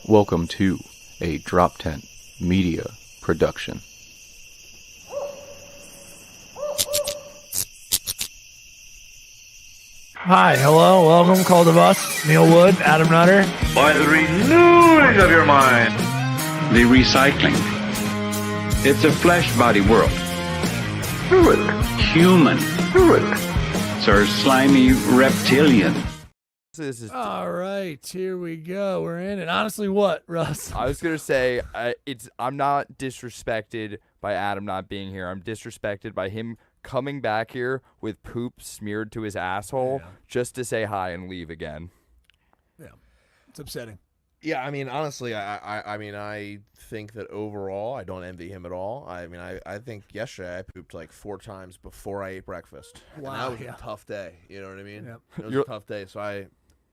Welcome to a Drop Tent Media production. Hi, hello, welcome, Call of Us, Neil Wood, Adam Nutter. By the renewing of your mind. The recycling. It's a flesh body world. Fluid. Human. Fluid. Sir slimy reptilian. All right, here we go. We're in it. Honestly, what, Russ? I was gonna say I'm not disrespected by Adam not being here. I'm disrespected by him coming back here with poop smeared to his asshole just to say hi and leave again. Yeah, it's upsetting. Yeah, I mean, honestly, I think that overall, I don't envy him at all. I mean, I think yesterday I pooped like 4 times before I ate breakfast. Wow, and that was a tough day. You know what I mean? Yep. It was a tough day. So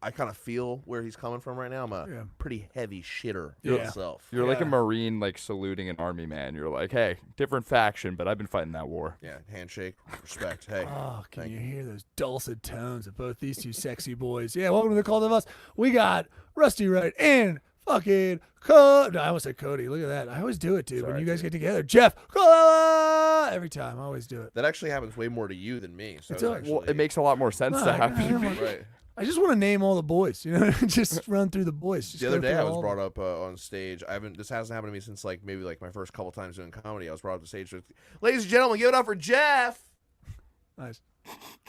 I kind of feel where he's coming from right now. I'm a pretty heavy shitter myself. You're like a Marine, like saluting an army man. You're like, hey, different faction, but I've been fighting that war. Yeah, handshake, respect. Hey. Oh, can you hear those dulcet tones of both these two sexy boys? Yeah, welcome to the Call of Us. We got Rusty Wright and fucking Cody. No, I almost said Cody. Look at that. I always do it, dude. Sorry, when you guys get together. Geoff Colella! Every time. I always do it. That actually happens way more to you than me. So Well, it makes a lot more sense to happen. right. I just want to name all the boys, you know, just run through the boys. Just the other day I was all brought up on stage. This hasn't happened to me since maybe my first couple times doing comedy. I was brought up to stage with, ladies and gentlemen, give it up for Geoff. Nice.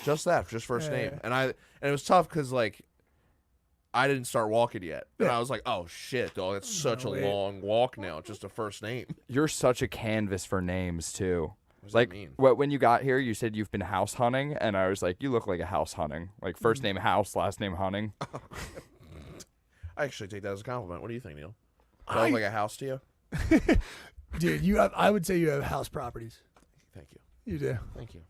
Just that, just first name. And it was tough because I didn't start walking yet. And I was like, oh shit, dog, it's such a long walk now, just a first name. You're such a canvas for names too. What does that mean? When you got here, you said you've been house hunting, and I was like, you look like a house hunting. Like first name house, last name hunting. I actually take that as a compliment. What do you think, Neil? Do I look like a house to you? Dude, I would say you have house properties. Thank you. You do. Thank you.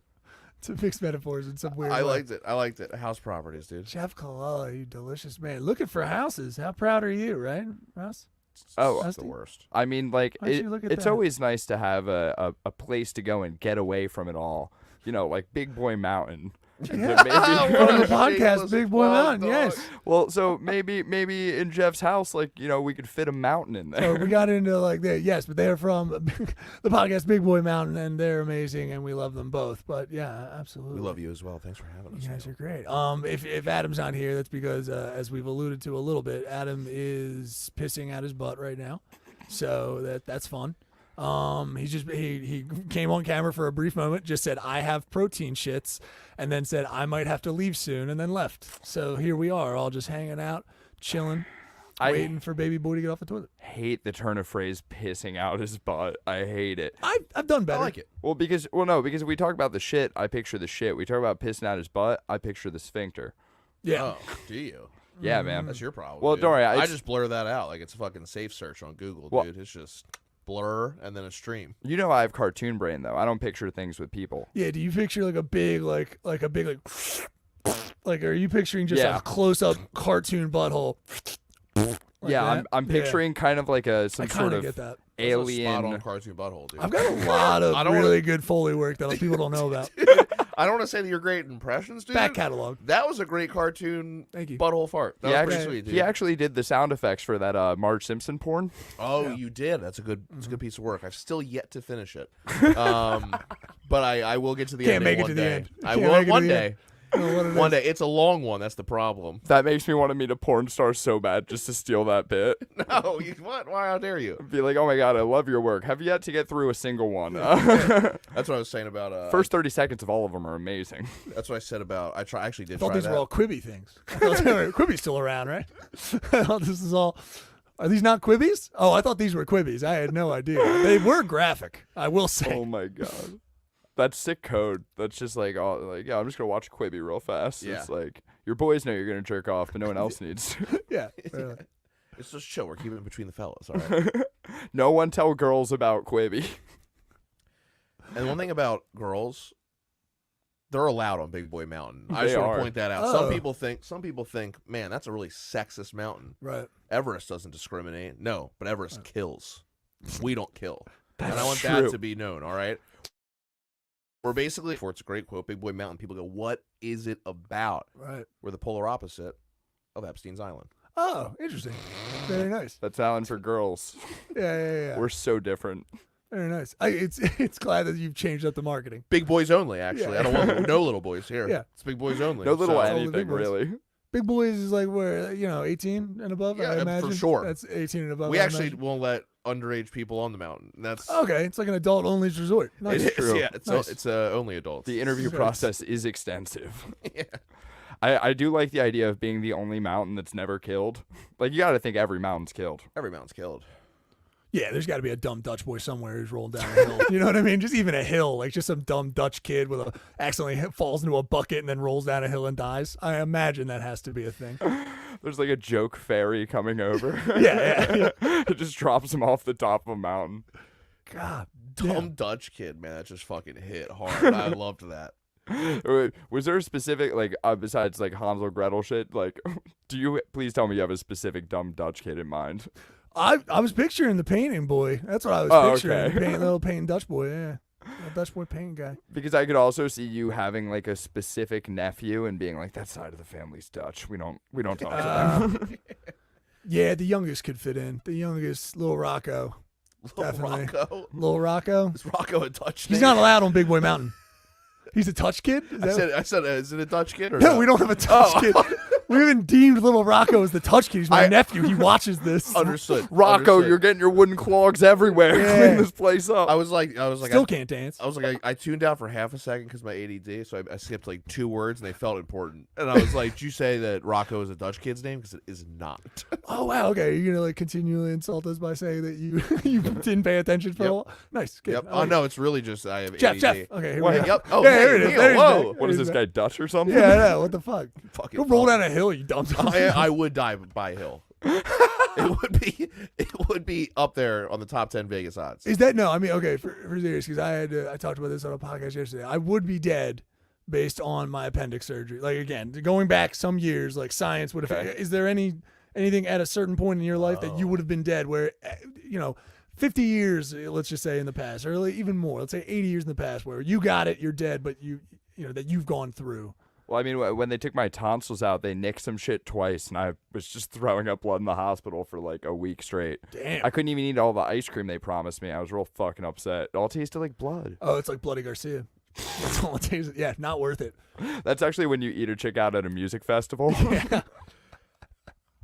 It's a mixed metaphors in some weird way. I liked it. House properties, dude. Geoff Colella, you delicious man. Looking for houses. How proud are you, right, Russ? Oh, That's the worst. I mean, it's that? always nice to have a place to go and get away from it all. You know, like Big Boy Mountain. Yeah. On the podcast, Big Boy Mountain, yes. Well, so maybe in Jeff's house, we could fit a mountain in there. So we got into that, yes, but they're from the podcast Big Boy Mountain, and they're amazing, and we love them both. But yeah, absolutely. We love you as well. Thanks for having us. You guys are great. If Adam's not here, that's because, as we've alluded to a little bit, Adam is pissing out his butt right now, so that's fun. He came on camera for a brief moment, just said, I have protein shits, and then said, I might have to leave soon, and then left. So here we are, all just hanging out, chilling, waiting for baby boy to get off the toilet. Hate the turn of phrase pissing out his butt. I hate it. I've done better. I like it. Well, because we talk about the shit, I picture the shit. We talk about pissing out his butt, I picture the sphincter. Yeah. Oh, do you? Yeah, man. That's your problem. Well, dude. don't worry. I just blur that out like it's a fucking safe search on Google, dude. It's just blur and then a stream. You know I have cartoon brain though. I don't picture things with people. Yeah, do you picture like a big like are you picturing just a close up cartoon butthole? I'm picturing kind of like some sort of get that. alien Spot on cartoon butthole, dude. I've got a lot of really good Foley work that people don't know about. I don't want to say that you're great at impressions, dude. Back catalog. That was a great cartoon. Thank you. Butthole fart. That was pretty sweet, dude. He actually did the sound effects for that Marge Simpson porn. Oh, you did. That's a good piece of work. I've still yet to finish it. But I will get to the end. Can't make it one to the day. end. I will one day. One day. It's a long one. That's the problem. That makes me want to meet a porn star so bad just to steal that bit. No, what? Why? How dare you? Be like, oh my god, I love your work. Have yet to get through a single one. That's what I was saying about. First 30 seconds of all of them are amazing. That's what I said about. I actually did. I thought try these were all Quibi things. Quibi's still around, right? I thought this is all. Are these not Quibbies? Oh, I thought these were Quibbies. I had no idea. They were graphic, I will say. Oh my god. That's sick code. That's just I'm just gonna watch Quibi real fast. Yeah. It's like your boys know you're gonna jerk off, but no one else needs to. Yeah. It's just chill. We're keeping it between the fellas, all right? No one tell girls about Quibi. And one thing about girls, they're allowed on Big Boy Mountain. I They just want are. to point that out. Oh. Some people think, man, that's a really sexist mountain. Right. Everest doesn't discriminate. No, but Everest kills. We don't kill. And I want true. that to be known, all right? We're basically, for it's a great quote, Big Boy Mountain, people go, what is it about? Right. We're the polar opposite of Epstein's Island. Oh, interesting. Very nice. That's Alan for girls. Yeah. We're so different. Very nice. It's glad that you've changed up the marketing. Big boys only, actually. Yeah. I don't want no little boys here. Yeah. It's big boys only. No little So- only big anything, boys. really. Big boys is like where 18 and above. Yeah, I for imagine. sure. That's 18 and above. We I actually imagine. won't let underage people on the mountain. That's Okay, it's like an adult only resort. Nice. it is, true. yeah. It's Nice. it's only adults. The interview Nice. process is extensive. Yeah. I do like the idea of being the only mountain that's never killed. Like, you got to think every mountain's killed. Every mountain's killed. Yeah, there's got to be a dumb Dutch boy somewhere who's rolling down a hill. You know what I mean? Just even a hill, like just some dumb Dutch kid with a accidentally falls into a bucket and then rolls down a hill and dies. I imagine that has to be a thing. There's like a joke ferry coming over. Yeah. It just drops him off the top of a mountain. God, Dumb Dutch kid, man. That just fucking hit hard. I loved that. Wait, was there a specific, like, besides like Hansel Gretel shit, like, please tell me you have a specific dumb Dutch kid in mind? I was picturing the painting boy. That's what I was Oh, picturing. okay. Little painting Dutch boy. Yeah, little Dutch boy painting guy. Because I could also see you having like a specific nephew and being like, that side of the family's Dutch. We don't talk to them. Yeah, the youngest could fit in. The youngest, little Rocco. Little Definitely. Rocco. Little Rocco. Is Rocco a Dutch He's name? not allowed on Big Boy Mountain. He's a touch kid? Is that- I said, is it a Dutch kid or no, we don't have a touch kid. We haven't deemed little Rocco as the touch kid. He's my nephew. He watches this. Understood. Rocco, Understood. you're getting your wooden clogs everywhere. Yeah. Clean this place up. I was like, Still can't dance. I was like, I tuned out for half a second because my ADD, so I skipped like 2 words and they felt important. And I was like, did you say that Rocco is a Dutch kid's name? Because it is not. Oh wow, okay. You're gonna like continually insult us by saying that you you didn't pay attention for a while. Nice, good. Yep. I Oh like no, it's really just I have it. Jeff. ADD. Okay, here What? we go. Yep. Oh, yeah, hey, here it is. Neil, There he's whoa. back. What is He's this back. guy, Dutch or something? Yeah, I know. What the fuck? Fucking Go roll fun. down a hill, you dumb. I would die by a hill. It would be up there on the top 10 Vegas odds. Is that no? I mean, okay, for serious, because I talked about this on a podcast yesterday. I would be dead based on my appendix surgery. Like again, going back some years, like science would have. Okay. Is there anything at a certain point in your life that you would have been dead? Where 50 years, let's just say in the past, or like even more, let's say 80 years in the past, where you got it, you're dead, but you know that you've gone through. Well, I mean, when they took my tonsils out, they nicked some shit twice, and I was just throwing up blood in the hospital for like a week straight. Damn. I couldn't even eat all the ice cream they promised me. I was real fucking upset. It all tasted like blood. Oh, it's like Bloody Garcia. That's all it tastes. Yeah, not worth it. That's actually when you eat a chick out at a music festival. Yeah.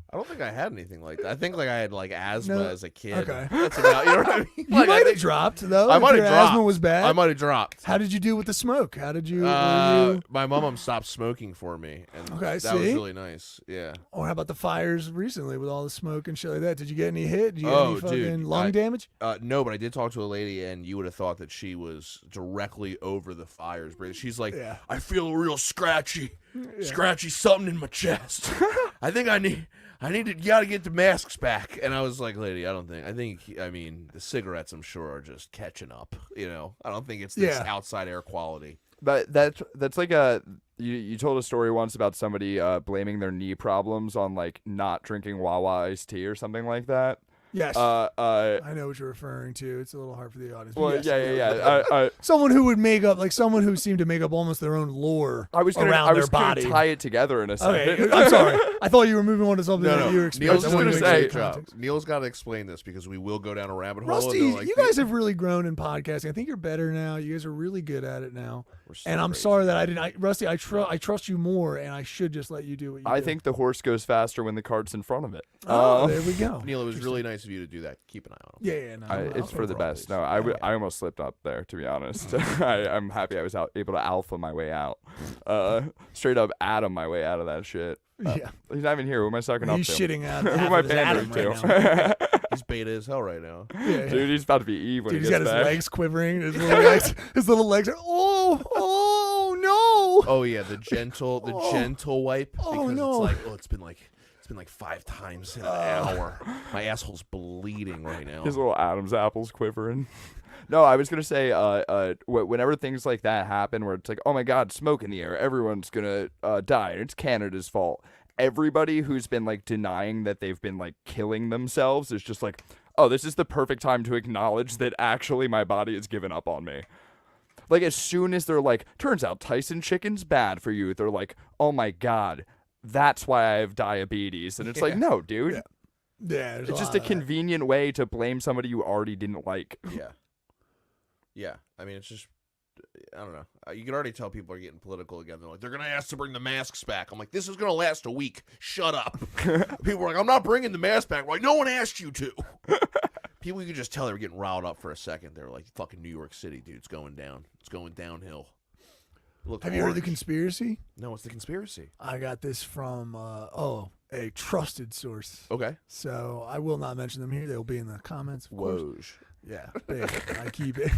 I don't think I had anything like that. I think like I had like asthma No. as a kid. Okay. That's about, you know what I mean? You Like, I might have think- dropped though. I if might have your dropped. asthma was bad. I might have dropped. How did you do with the smoke? How did you? were you My mom stopped smoking for me, and Okay, that was see? really nice. Yeah. or how about the fires recently with all the smoke and shit like that? Did you get any hit? Did you get Oh, any fucking dude, lung damage? No, but I did talk to a lady, and you would have thought that she was directly over the fires. She's like, Yeah. I feel real scratchy something in my chest. I think I need to, you gotta get the masks back. And I was like, lady, I mean, the cigarettes, I'm sure, are just catching up. You know, I don't think it's this Yeah. outside air quality. But that's like you told a story once about somebody blaming their knee problems on like not drinking Wawa iced tea or something like that. Yes. I I know what you're referring to. It's a little hard for the audience. but well, yes. yeah. Someone who would make up, like someone who seemed to make up almost their own lore I was gonna around their body. tie it together in a second. Okay, I'm sorry. I thought you were moving on to something No, that no. you were Neil's experiencing. just gonna gonna say, say- context. Neil's got to explain this because we will go down a rabbit hole. Rusty, and they're like, you guys have really grown in podcasting. I think you're better now. You guys are really good at it now. We're so And I'm crazy. sorry that I didn't. Rusty, I trust you more, and I should just let you do what you do. I think the horse goes faster when the cart's in front of it. Oh, there we go. Neil, it was really nice of you to do that. Keep an eye on him. Yeah, no. It's for the overall, best. please. No, I almost slipped up there, to be honest. I'm happy I was able to alpha my way out. Straight up Adam my way out of that shit. Yeah. He's not even here. Who am I sucking He's up to? shitting out. Who half am I of his Adam pandering right now. to? He's beta as hell right now. Yeah, Dude, he's about to be Eve when Dude, he he's got gets his back. legs quivering. His little legs are. Oh no! Oh yeah, the gentle wipe. Oh, Because no. it's like 5 times in an hour. My asshole's bleeding right now. His little Adam's apples quivering. No, I was gonna say, whenever things like that happen, where it's like, oh my God, smoke in the air, everyone's gonna die, and it's Canada's fault. Everybody who's been like denying that they've been like killing themselves is just like, oh, this is the perfect time to acknowledge that actually my body has given up on me. Like as soon as they're like, turns out Tyson chicken's bad for you, they're like, oh my God, that's why I have diabetes. And it's like, no, dude. Yeah. Yeah, It's just a convenient way to blame somebody you already didn't like. Yeah. Yeah. I mean, it's just, I don't know. You can already tell people are getting political again. They're like, they're going to ask to bring the masks back. I'm like, this is going to last a week. Shut up. People are like, I'm not bringing the mask back. I'm like, no one asked you to. People, you could just tell they were getting riled up for a second. They were like, fucking New York City, dude. It's going down. It's going downhill. Look, Have you heard the conspiracy? No, it's the conspiracy. I got this from a trusted source. Okay. So I will not mention them here. They'll be in the comments. Of course. Woj. Yeah, big. I keep it.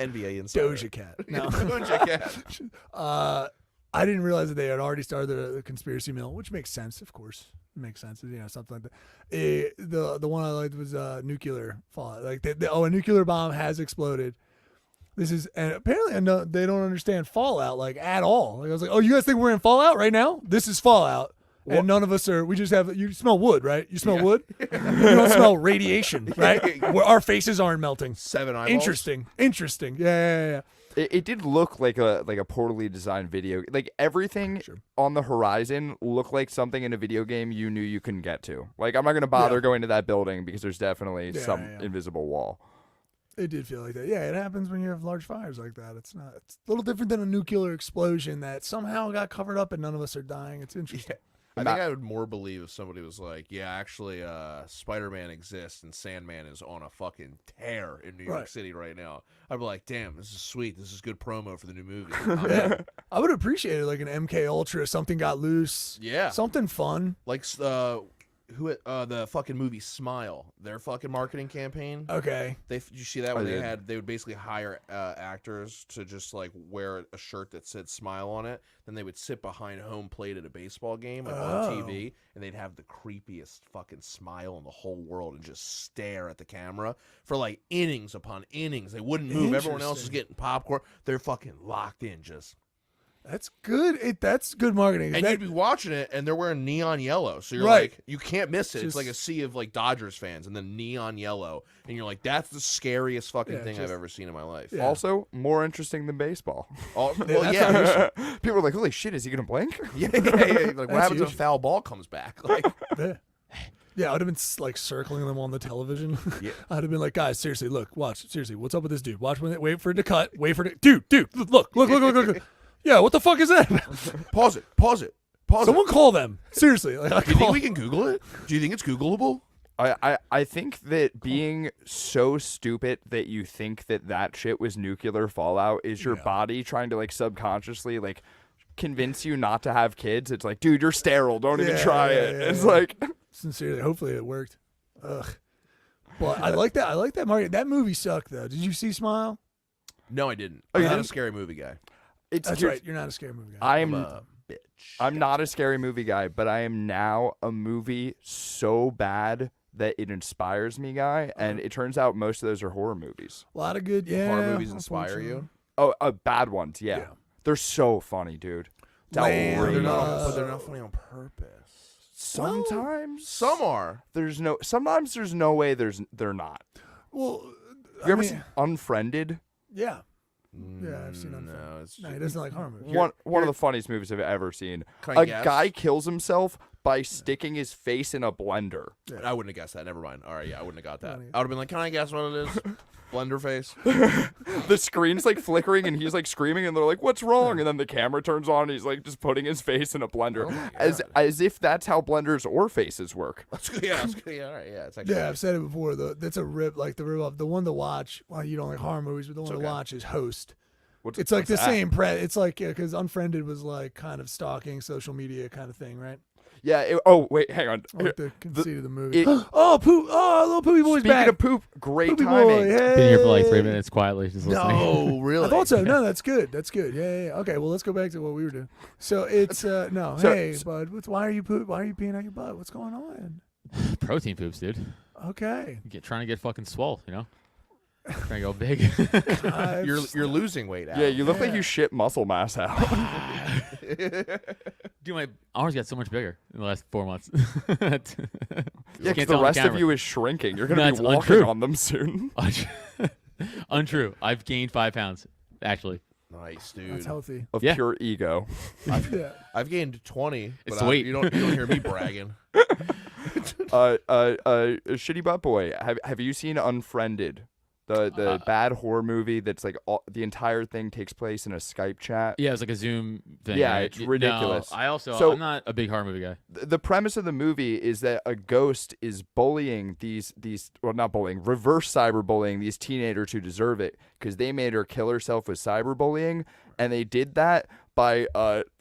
NBA insider. Doja Cat. No. Doja Cat. I didn't realize that they had already started the conspiracy mill, which makes sense, of course. It makes sense, something like that. The one I liked was nuclear fallout. Like, a nuclear bomb has exploded. And apparently they don't understand Fallout like at all. Like, I was like, oh, you guys think we're in Fallout right now? This is Fallout. And none of us are. We just have. You smell wood, right? You smell wood. You don't smell radiation, right? Where our faces aren't melting. 7 eyeballs. Interesting. Yeah. It did look like a poorly designed video. Like everything on the horizon looked like something in a video game you knew you couldn't get to. Like I'm not gonna bother going to that building because there's definitely some invisible wall. It did feel like that. Yeah, it happens when you have large fires like that. It's a little different than a nuclear explosion that somehow got covered up and none of us are dying. It's interesting. Yeah. I think I would more believe if somebody was like, yeah, actually, Spider-Man exists and Sandman is on a fucking tear in New York City right now. I'd be like, damn, this is sweet. This is good promo for the new movie. I would appreciate it, like an MK Ultra, something got loose. Yeah. Something fun. Like the fucking movie Smile, their fucking marketing campaign. Okay. Did you see that where they would basically hire actors to just like wear a shirt that said Smile on it, then they would sit behind home plate at a baseball game like on TV, and they'd have the creepiest fucking smile in the whole world and just stare at the camera for like innings upon innings. They wouldn't move. Everyone else is getting popcorn. They're fucking locked in just. That's good. That's good marketing. And you'd be watching it, and they're wearing neon yellow, so you're like, you can't miss it. It's like a sea of like Dodgers fans, and then neon yellow, and you're like, that's the scariest fucking thing I've ever seen in my life. Yeah. Also, more interesting than baseball. People are like, holy shit, is he gonna blink? Yeah. Like, what happens if a foul ball comes back? Like, yeah, I would have been like circling them on the television. Yeah. I'd have been like, guys, seriously, look, watch, seriously, what's up with this dude? Watch when wait for it to cut, dude, look. Yeah, what the fuck is that? Pause it. Someone call them. Seriously. Do you think we can Google it? Do you think it's Googleable? I think that being so stupid that you think that shit was nuclear fallout is your body trying to like subconsciously like convince you not to have kids. It's like, dude, you're sterile. Don't even try it. It's like sincerely, hopefully it worked. Ugh. But I like that. I like that market. That movie sucked though. Did you see Smile? No, I didn't. I'm not a scary movie guy. That's right. You're not a scary movie guy. I'm a bitch. I'm not a scary movie guy, but I am now a movie so bad that it inspires me guy, and it turns out most of those are horror movies. A lot of good, horror movies inspire you? Oh, bad ones, yeah. They're so funny, dude. But they're not funny on purpose. Sometimes. Some are. Sometimes there's no way they're not. Well, have you ever seen Unfriended? Yeah. Yeah, I've seen Unfriended. No, he doesn't like horror movies. One of the funniest movies I've ever seen. A guy kills himself by sticking his face in a blender. Yeah. I wouldn't have guessed that. Never mind. All right, yeah, I wouldn't have got that. I would have been like, can I guess what it is? Blender face. The screen's like flickering and he's like screaming and they're like, what's wrong? And then the camera turns on and he's like just putting his face in a blender. As if that's how blenders or faces work. That's good. Yeah, that's good. Yeah, all right. Yeah, it's actually I've said it before. That's a rip, like the rip off. The one to watch, well, you don't like horror movies, but the one to watch is Host. It's like the same It's like, because Unfriended was like kind of stalking social media kind of thing, right? Yeah. Wait, hang on. Like the conceit of the movie. Poop! Oh, little Poopy Boy's back. Speaking of poop, great Poopy timing. Boy, hey. Been here for like 3 minutes quietly just listening. No, really? I thought so. No, that's good. That's good. Yeah. Okay, well, let's go back to what we were doing. So it's bud. Why are you peeing out your butt? What's going on? Protein poops, dude. Okay. Trying to get fucking swole, you know? Trying to go big. You're losing weight, Al. Yeah, you look like you shit muscle mass out. Dude, my arms got so much bigger in the last 4 months. Yeah, because the rest of you is shrinking. You're going to be walking on them soon. Untrue. I've gained 5 pounds, actually. Nice, dude. That's healthy. of Yeah. pure ego. Yeah. I've gained 20. It's but sweet. You don't hear me bragging. Shitty Butt Boy. Have you seen Unfriended? The bad horror movie that's like the entire thing takes place in a Skype chat. Yeah, it's like a Zoom thing. Yeah, right? it's ridiculous. No, I'm not a big horror movie guy. The premise of the movie is that a ghost is bullying these well, not bullying, reverse cyberbullying these teenagers who deserve it because they made her kill herself with cyberbullying, and they did that by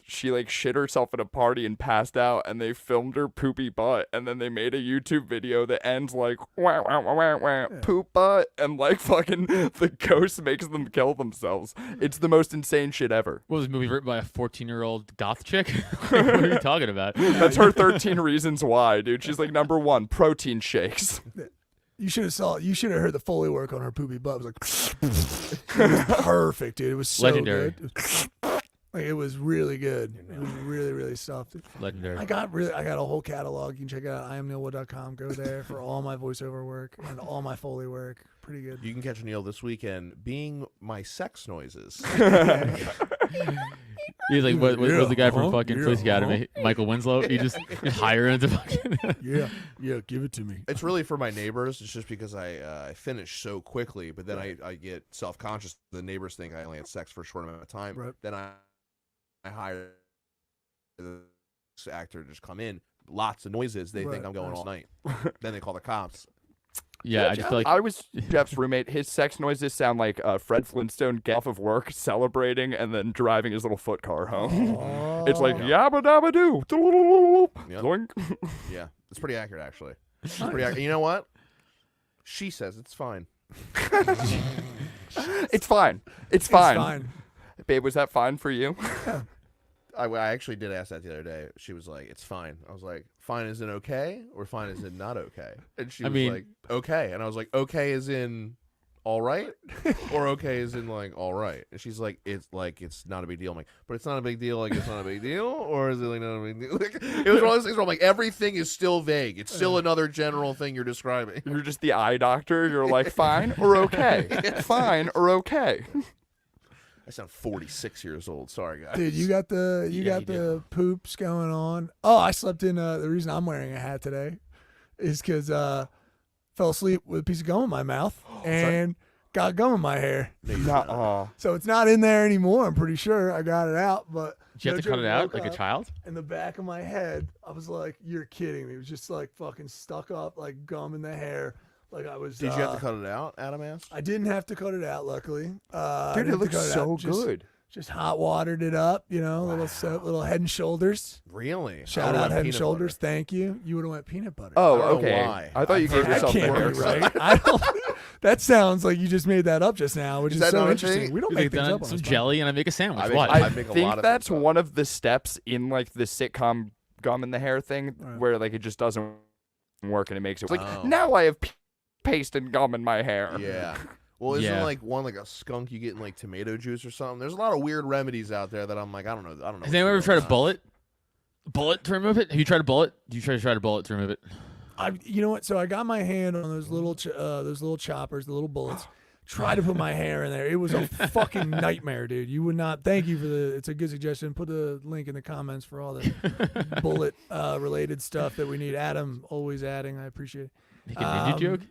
she like shit herself at a party and passed out, and they filmed her poopy butt, and then they made a YouTube video that ends like wah, wah, wah, wah, wah, poop butt, and like fucking the ghost makes them kill themselves. It's the most insane shit ever. What was this movie written by a 14-year-old goth chick? What are you talking about? That's her 13 Reasons Why, dude. She's like number 1, protein shakes. You should have heard the Foley work on her poopy butt. It was like it was perfect, dude. It was so Legendary. good. Like it was really good. It was really, really soft. Legendary. I got a whole catalog. You can check it out IamNeilwood.com. Go there for all my voiceover work and all my Foley work. Pretty good. You can catch Neil this weekend being my sex noises. He's like, what was the guy from Uh-huh. fucking Yeah, Police Academy? Michael Winslow? You just hire him to fucking... Yeah, give it to me. It's really for my neighbors. It's just because I finish so quickly, but then I get self-conscious. The neighbors think I only had sex for a short amount of time. Right. Then I hire the actor to just come in. Lots of noises. They think I'm going all night. Then they call the cops. Yeah, I just feel like... I was Jeff's roommate. His sex noises sound like Fred Flintstone getting off of work, celebrating, and then driving his little foot car home. It's like yabba dabba doo, Yep. doink. Yeah, it's pretty accurate actually. It's pretty accurate. You know what? She says it's fine. It's fine. It's fine. Babe, was that fine for you? I actually did ask that the other day. She was like, "It's fine." I was like, "Fine as in okay, or fine as in not okay?" And she was like, "Okay," and I was like, "Okay as in all right, or okay as in like all right?" And she's like, "It's not a big deal." I'm like, "But it's not a big deal. Like it's not a big deal, or is it like not a big deal?" Like, it was one of those things where I'm like, everything is still vague. It's still another general thing you're describing. You're just the eye doctor. You're like, fine or okay? Fine or okay? I sound 46 years old. Sorry, guys. Dude, you got the poops going on. Oh, I slept in. The reason I'm wearing a hat today is because fell asleep with a piece of gum in my mouth and got gum in my hair. So it's not in there anymore. I'm pretty sure I got it out, but Did you have to cut it out like a child? In the back of my head, I was like, "You're kidding me!" It was just like fucking stuck up, like gum in the hair. Like I was. Did you have to cut it out, Adam asked? I didn't have to cut it out, luckily. Dude, it looks so good. Just hot watered it up, little Head and Shoulders. Really? Shout out Head and Shoulders. Thank you. You would have went peanut butter. Oh, I don't know okay. why. I thought you gave that yourself can't be worse. right. I don't. That sounds like you just made that up just now, which is that so not a interesting. thing? We don't He's make like, things then up on some this jelly and I make a sandwich. I make- What? I I make a think lot of that's things up. one of the steps in like the sitcom gum in the hair thing where like it just doesn't work and it makes it like now I have paste and gum in my hair. Yeah. Well, isn't like one like a skunk you get in like tomato juice or something? There's a lot of weird remedies out there that I'm like, I don't know. Has anyone ever tried a bullet? Bullet to remove it? Have you tried a bullet? Do you try a bullet to remove it? You know what? So I got my hand on those little choppers, the little bullets. Tried to put my hair in there. It was a fucking nightmare, dude. You would not. Thank you for it's a good suggestion. Put the link in the comments for all the bullet related stuff that we need. Adam always adding. I appreciate it. Make a ninja joke?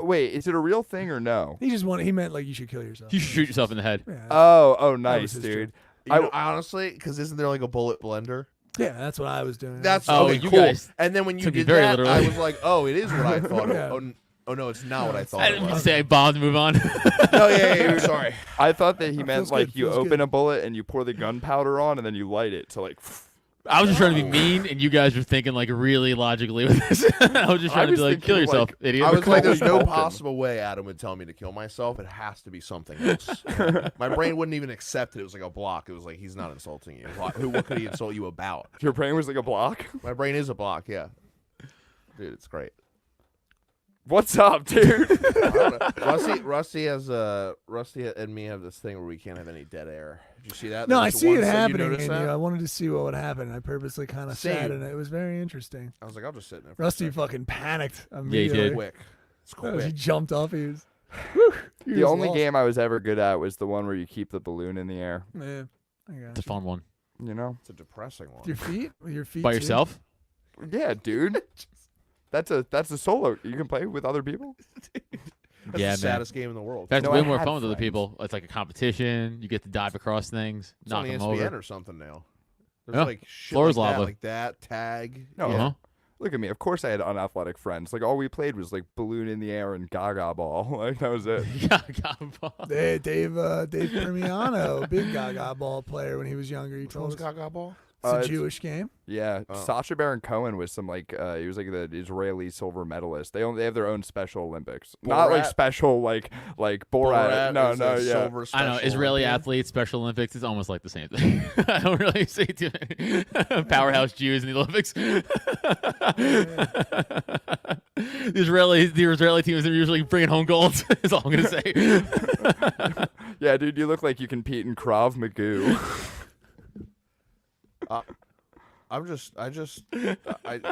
Wait, is it a real thing or no? He meant like you should kill yourself. You should shoot yourself in the head. Yeah, Oh, nice, his dude. I honestly, because isn't there like a bullet blender? yeah, that's what I was doing. That's Oh, okay, you cool. guys And then when you took it did very that, literally. I was like, oh, it is what I thought. Yeah. Oh no, it's not what I thought. I It didn't was. say bombs, move on. No, yeah, sorry. I thought that he meant feels like good, you feels open good. a bullet and you pour the gunpowder on and then you light it to like. I was just trying to be mean, and you guys were thinking like really logically with this. I was just trying to was be like, thinking, kill yourself, like, idiot. I was like, there's no Culkin. possible way Adam would tell me to kill myself. It has to be something else. My brain wouldn't even accept it. It was like a block. It was like, he's not insulting you. What could he insult you about? Your brain was like a block. My brain is a block, yeah. Dude, it's great. What's up, dude? I don't know. Rusty and me have this thing where we can't have any dead air. Did you see that? No, There I was see one it thing you happening, noticed and that? I wanted to see what would happen. I purposely kind of sat Same. in it. It was very interesting. I was like, I'll just sit in there. For a Rusty second. fucking panicked he immediately. did. Quick. It's He quick. jumped off. He was. The only game I was ever good at was the one where you keep the balloon in the air. Yeah, I got It's a fun one. You know? It's a depressing one. Your feet? Your feet By too? yourself? Yeah, dude. That's a solo. You can play with other people. That's Yeah, the saddest game in the world. That's No, way I more had fun with other friends. people. It's like a competition. You get to dive across things, It's knock on them ESPN over. or something now. There's Yeah. like shit Floor's like that, lava. like that, tag. No, Uh-huh. look at me. Of course I had unathletic friends. Like all we played was like balloon in the air and gaga ball. Like that was it. Yeah, got ball. Dave Primiano, big Gaga ball player when he was younger. He Which one's told us Gaga ball? it's a it's- Jewish game. Yeah, Oh. Sacha Baron Cohen was some like he was like the Israeli silver medalist. They have their own Special Olympics, not like Borat? special like Borat. Borat is No, a yeah. silver I know Special Israeli Olympian. athletes, Special Olympics. It's almost like the same thing. I don't really see too many powerhouse Jews in the Olympics. The Israeli teams are usually bringing home gold. Is all I'm gonna say. Yeah, dude, you look like you compete in Krav Maga.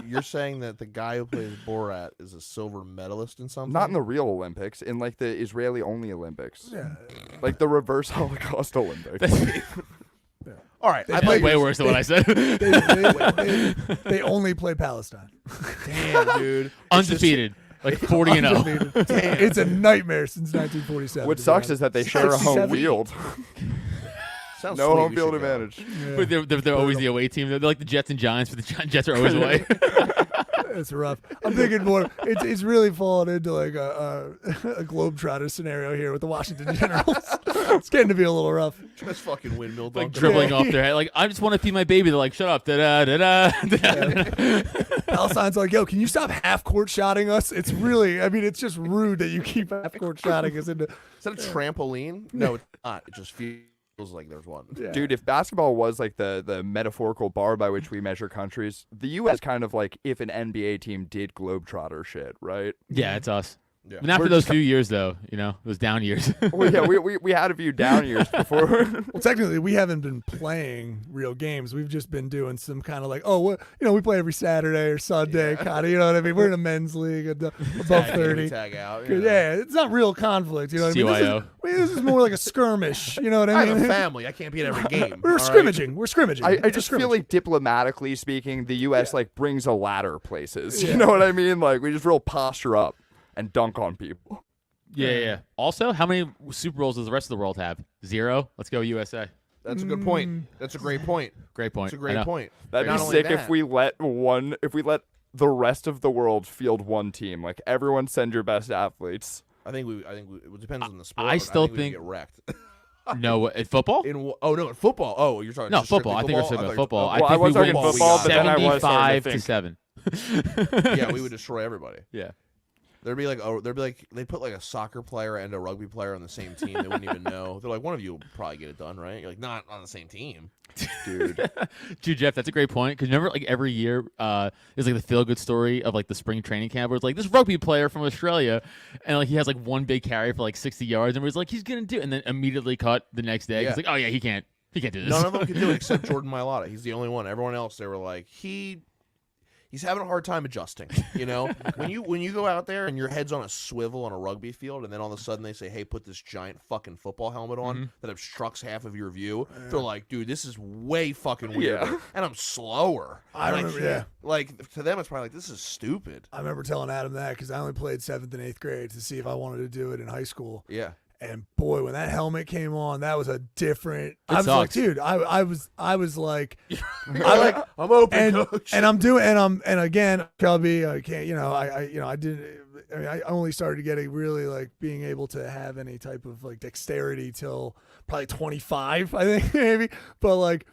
You're saying that the guy who plays Borat is a silver medalist in something? Not in the real Olympics, in like the Israeli only Olympics, Yeah. like the reverse Holocaust Olympics. All right, They I play thought Way you worse than what I said. They only play Palestine. Damn, dude. Undefeated, like 40 and 0. It's a nightmare since 1947. What to be sucks honest. is that they share a home 67. field. Sounds No sweet, home we field should go. advantage. Yeah. But they're always the away team. They're like the Jets and Giants, but the Jets are always away. It's rough. I'm thinking more. It's really falling into like a Globetrotter scenario here with the Washington Generals. It's getting to be a little rough. Just fucking windmill Like dunking. dribbling off their head. Like, I just want to feed my baby. They're like, shut up. Da-da. Palestine's like, yo, can you stop half court shotting us? It's really, I mean, it's just rude that you keep half court shotting us into. Is that a trampoline? No, it's not. It just feels like there's one. Dude, if basketball was like the metaphorical bar by which we measure countries, the U.S. kind of like if an NBA team did globetrotter shit, right? Yeah, it's us. Yeah. But not We're for those just- few years, though. You know, those down years. Well, yeah, we had a few down years before. Well, technically, we haven't been playing real games. We've just been doing some kind of like, oh, what, we play every Saturday or Sunday, kind of. You know what I mean? We're in a men's league above Tag in, 30. Tag out. Yeah, it's not real conflict. You know what I mean? CYO. This is more like a skirmish. You know what I I have mean? a family. I can't be at every game. We're all right? scrimmaging. We're scrimmaging. I It's a just feel scrimmage. like diplomatically speaking, the U.S. like brings a ladder places. You know what I mean? Like we just real posture up and dunk on people. Yeah. Also, how many Super Bowls does the rest of the world have? 0? Let's go USA. That's a good point. That's a great point. Great point. That's a I great know. point. That'd Not be only sick if that- we let the rest of the world field one team. Like everyone send your best athletes. I think it depends on the sport. I but still we think- get wrecked. No, in football? In football. Oh, you're talking No, just strictly football. I think we're talking about football. Oh, I Well, I think was we talking win football, but then I was starting 75 to to think. 7. yeah, we would destroy everybody. Yeah. There'd be like they put like a soccer player and a rugby player on the same team. They wouldn't even know. They're like, one of you will probably get it done, right? You're like, not on the same team, dude. Dude, Jeff, that's a great point. Because remember, like every year, there's like the feel-good story of like the spring training camp where it's like this rugby player from Australia, and like he has like one big carry for like 60 yards, and we're like, he's gonna do it, and then immediately cut the next day. Yeah. It's like, oh yeah, he can't do this. None of them can do it except Jordan Mailata. He's the only one. Everyone else, they were like, he's having a hard time adjusting. You know, when you go out there and your head's on a swivel on a rugby field, and then all of a sudden they say, "Hey, put this giant fucking football helmet on that obstructs half of your view." They're like, "Dude, this is way fucking weird." Yeah. And I'm slower. I And remember, can't- yeah. Like to them, it's probably like, "This is stupid." I remember telling Adam that because I only played 7th and 8th grade to see if I wanted to do it in high school. Yeah. And boy, when that helmet came on, that was a different. I was sucks. like, dude, I was like, I'm open, and coach. and I'm doing, and again, Shelby, I can't, I didn't. I mean, I only started getting really like being able to have any type of like dexterity till probably 25, I think maybe. But like,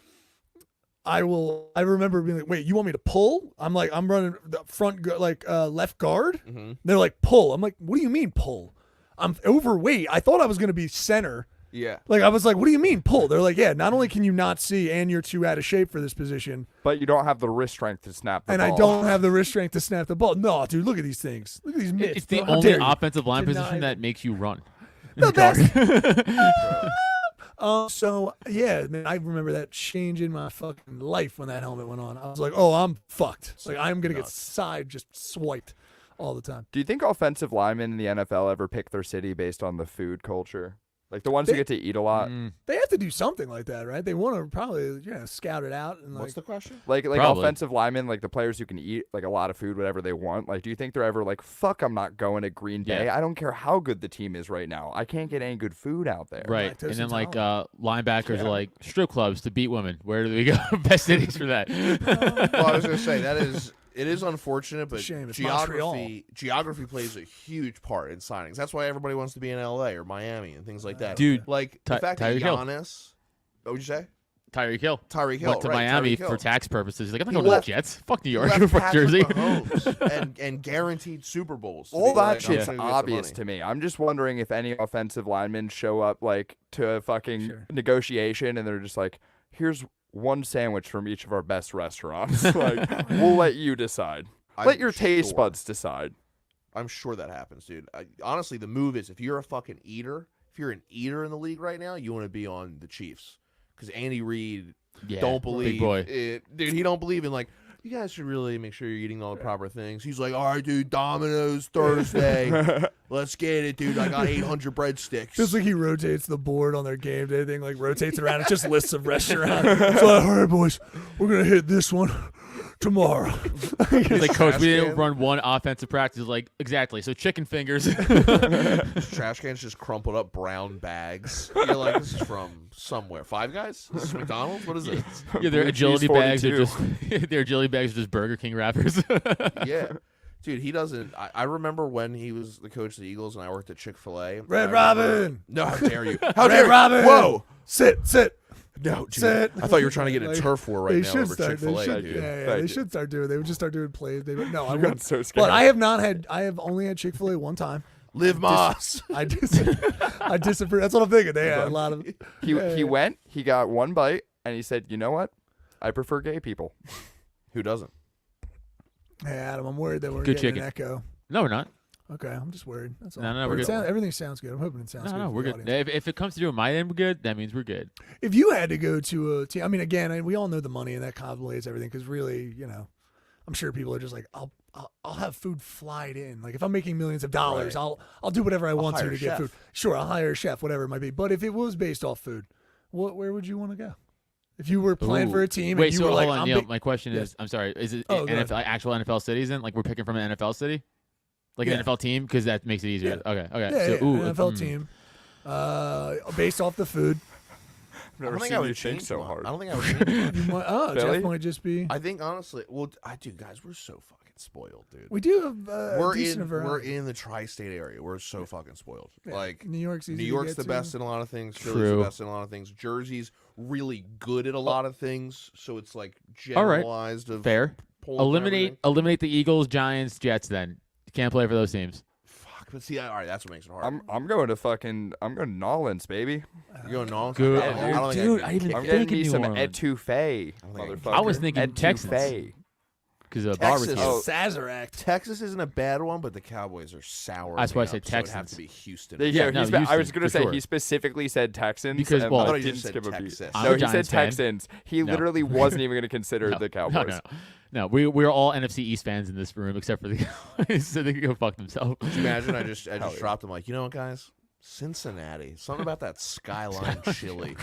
I remember being like, wait, you want me to pull? I'm like, I'm running the front, left guard. They're like, pull. I'm like, what do you mean pull? I'm overweight. I thought I was going to be center. Yeah. Like, I was like, what do you mean pull? They're like, yeah, not only can you not see and you're too out of shape for this position, But you don't have the wrist strength to snap the and ball. I don't have the wrist strength to snap the ball. No, dude, look at these things. Look at these mitts. It's the bro. How only dare you? offensive line Deny position it. that makes you run. No, that's. So yeah, man, I remember that change in my fucking life when that helmet went on. I was like, oh, I'm fucked. Like I'm gonna get side just swiped. all the time. Do you think offensive linemen in the NFL ever pick their city based on the food culture? Like the ones who get to eat a lot? They have to do something like that, right? They want to probably scout it out. And What's the question? Like Probably. offensive linemen, like the players who can eat like a lot of food, whatever they want. Like, do you think they're ever like, fuck, I'm not going to Green Bay. Yeah. I don't care how good the team is right now. I can't get any good food out there. Right. Lactose And then like intolerant. linebackers are like strip clubs to beat women. Where do we go? Best cities for that. Well, I was gonna say it is unfortunate, but Shame, it's geography plays a huge part in signings. That's why everybody wants to be in LA or Miami and things like that. Dude, like the fact that Tyreek Hill. Giannis, what would you say? Tyreek Hill. Tyreek Hill Went to right, Miami Tyreek Hill. for tax purposes. He's like, I'm not He going to the left- Jets. Fuck New York. Left Fuck Patrick Jersey. Mahomes and guaranteed Super Bowls. All that Like, shit's I'm gonna get the obvious money. to me. I'm just wondering if any offensive linemen show up like to a fucking negotiation and they're just like, here's one sandwich from each of our best restaurants. Like, we'll let you decide. Let your taste buds decide. I'm sure that happens, dude. Honestly, the move is if you're a fucking eater, if you're an eater in the league right now, you want to be on the Chiefs because Andy Reid Yeah, don't believe big boy. it, dude. He don't believe in like you guys should really make sure you're eating all the proper things. He's like, all right, dude, Domino's Thursday, let's get it, dude. I got 800 breadsticks. Just like he rotates the board on their game day thing, like rotates around. It's just lists of restaurants. So, all right, boys, we're going to hit this one tomorrow. He's like, coach, we Trash didn't can. run one offensive practice. He's like, exactly. So chicken fingers. Trash cans just crumpled up brown bags. You're like, this is from somewhere. Five Guys? This is McDonald's? What is this? Yeah, their Blue agility cheese bags are 42. just their agility bags are just Burger King wrappers. Yeah. Dude, he doesn't. I remember when he was the coach of the Eagles and I worked at Chick-fil-A. Red Robin. No, how dare you? How Red dare you? Robin. Whoa. Sit. No, dude. Sit. I thought you were trying to get a Like, turf war right They now should over start. Chick-fil-A, They should, dude. yeah, Thank they you. should start doing. They would just start doing plays. They would, no, I You wouldn't. got so scared. But I have not had. I have only had Chick-fil-A one time. Live Moss. I disapprove. That's what I'm thinking. They had a lot of. He went, he got one bite, and he said, you know what? I prefer gay people. Who doesn't? Hey Adam, I'm worried that we're Good getting chicken. an echo. No, we're not. Okay, I'm just worried. That's all. No, we're But it good. everything sounds good. I'm hoping it sounds good. No, for we're the good. audience. If it comes to doing my end, we're good. That means we're good. If you had to go to a team, I mean, again, we all know the money and that contemplates everything because really, I'm sure people are just like, I'll have food flied in. Like if I'm making millions of dollars, Right. I'll do whatever I want hire to a get chef. food. Sure, I'll hire a chef, whatever it might be. But if it was based off food, where would you want to go? If you were playing for a team, Wait, and you so were like, hold on, I'm Neil. big- My question Yes. is, I'm sorry, is it Oh, go ahead. NFL, actual NFL cities? Then, like we're picking from an NFL city, like Yeah. an NFL team, because that makes it easier. Okay. yeah, So, yeah, ooh, an NFL team, based off the food. I've never I don't think seen I you would think change so one. hard. I don't think I would change one. You might, Philly? Jeff might just be. I think honestly, well, dude, guys, we're so fucking spoiled, dude. We do have a We're decent in variety. the tri-state area. We're so fucking spoiled. Yeah. Like New York's easy New to York's get the to. best in a lot of things. Philly's True. the best in a lot of things. Jersey's really good at a lot of things. So it's like All right. generalized of fair. pulling from everything. Eliminate the Eagles, Giants, Jets. Then you can't play for those teams. Fuck, but see, all right, that's what makes it hard. I'm going to Nolans, baby. You're going Nolans? Good. I don't think Dude, I'd I be didn't kicked I'm think out. getting in me New some Orleans. etouffee, I don't think I could. motherfucker. I was thinking Texans. Etouffee. Because of Texas. barbecue. Oh. Sazerac. Texas isn't a bad one, but the Cowboys are sour. That's why I me said up, so it'd have Texans. to be Houston. Yeah, no, I was Houston, going to for say sure. he specifically said Texans. Because, and well- I I thought he didn't just said skip a beat. Texas. I'm No, a he said Giants fan. Texans. He No. literally wasn't even going to consider the Cowboys. No. We're all NFC East fans in this room except for the guys, so they can go fuck themselves. Could you imagine? I just yeah. dropped them like, you know what, guys? Cincinnati. Something about that skyline chili.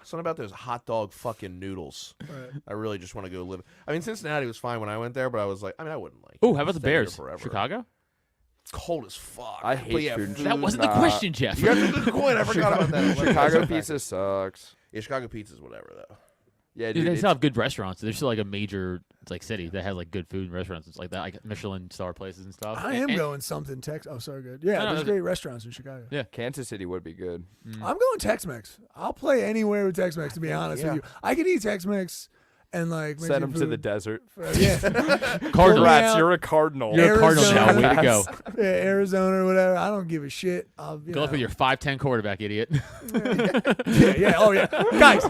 Something about those hot dog fucking noodles. Right. I really just want to go live. I mean, Cincinnati was fine when I went there, but I was like, I mean, I wouldn't like. Oh, how about the stay here Bears? forever. Chicago? Cold as fuck. I But hate yeah, food. That wasn't the Nah. question, Jeff. You guys are a good point. I forgot about that. Chicago pizza sucks. Yeah, Chicago pizza's whatever though. Yeah, Dude, dude. they it's- still have good restaurants. They're still like a major city that has like good food and restaurants. It's like that, like Michelin star places and stuff. I am And- going something Tex. Oh, sorry, good. Yeah, No, there's no, great restaurants in Chicago. Yeah. Kansas City would be good. I'm going Tex-Mex. I'll play anywhere with Tex-Mex. To be honest with you, I can eat Tex-Mex and like Send them to the food. desert. Yeah, Cardinals. Congrats, out. you're a Cardinal. You're a Cardinal now. Arizona. Way to go. yeah, Arizona or whatever. I don't give a shit. Go up with your 5'10" quarterback, idiot. yeah. Oh yeah, guys.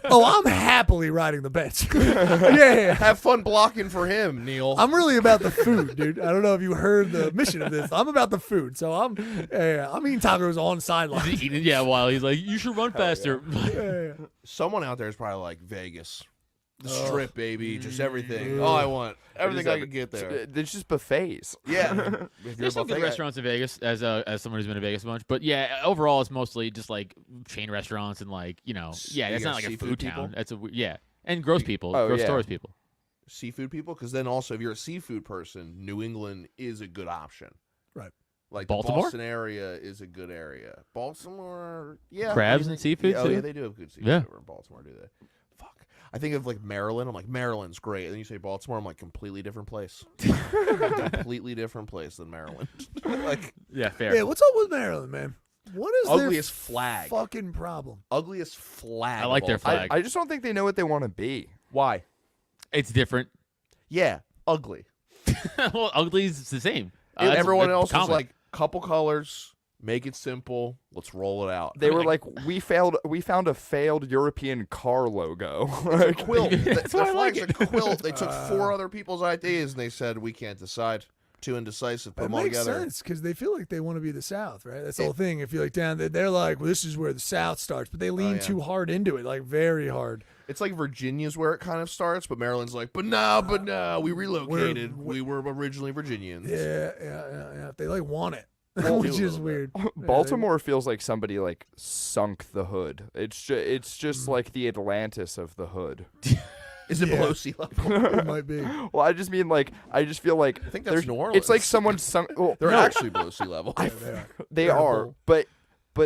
Oh, I'm happily riding the bench. yeah. Have fun blocking for him, Neil. I'm really about the food, dude. I don't know if you heard the mission of this. I'm about the food, so I'm eating tacos on sidelines. He's eating, while he's like, you should run faster. Yeah. Someone out there is probably like Vegas. The strip, baby, just everything. All I want, everything I can get there. It's just buffets. Yeah, There's some good restaurants in Vegas, as someone who's been to Vegas a bunch. But yeah, overall, it's mostly just like chain restaurants and like yeah, it's not like a food town. That's and gross people, gross tourist people. Seafood people, because then also if you're a seafood person, New England is a good option. Right. Like Baltimore? the Boston area is a good area. Baltimore, yeah. Crabs and seafood yeah, too? Oh yeah, they do have good seafood over in Baltimore, do they? Fuck. I think of like Maryland. I'm like, Maryland's great. And then you say Baltimore, I'm like, completely different place. Completely different place than Maryland. Like, yeah, fair. Yeah, what's up with Maryland, man? What is ugliest their flag? fucking problem? Ugliest flag. I like of their all time. flag. I just don't think they know what they want to be. Why? It's different. Yeah, ugly. Well, ugly's the same. Everyone else common. is like, couple colors, make it simple, let's roll it out. They were like, we found a failed European car logo. A quilt. The why I flag's like a quilt. They took 4 other people's ideas and they said, we can't decide. Too indecisive. Put It them all makes together. sense because they feel like they want to be the South, right? That's the whole thing. If you like down, they're like, well, this is where the South starts, but they lean too hard into it, like very hard. It's like Virginia's where it kind of starts, but Maryland's like, but no, we relocated. We were originally Virginians. Yeah. They like want it, Well, which do a is little weird. Baltimore feels like somebody like sunk the hood. It's just like the Atlantis of the hood. Is it below sea level? It might be. Well, I just mean like I just feel like I think that's New Orleans. It's like someone sunk. Well, They're no, actually below sea level. they are, but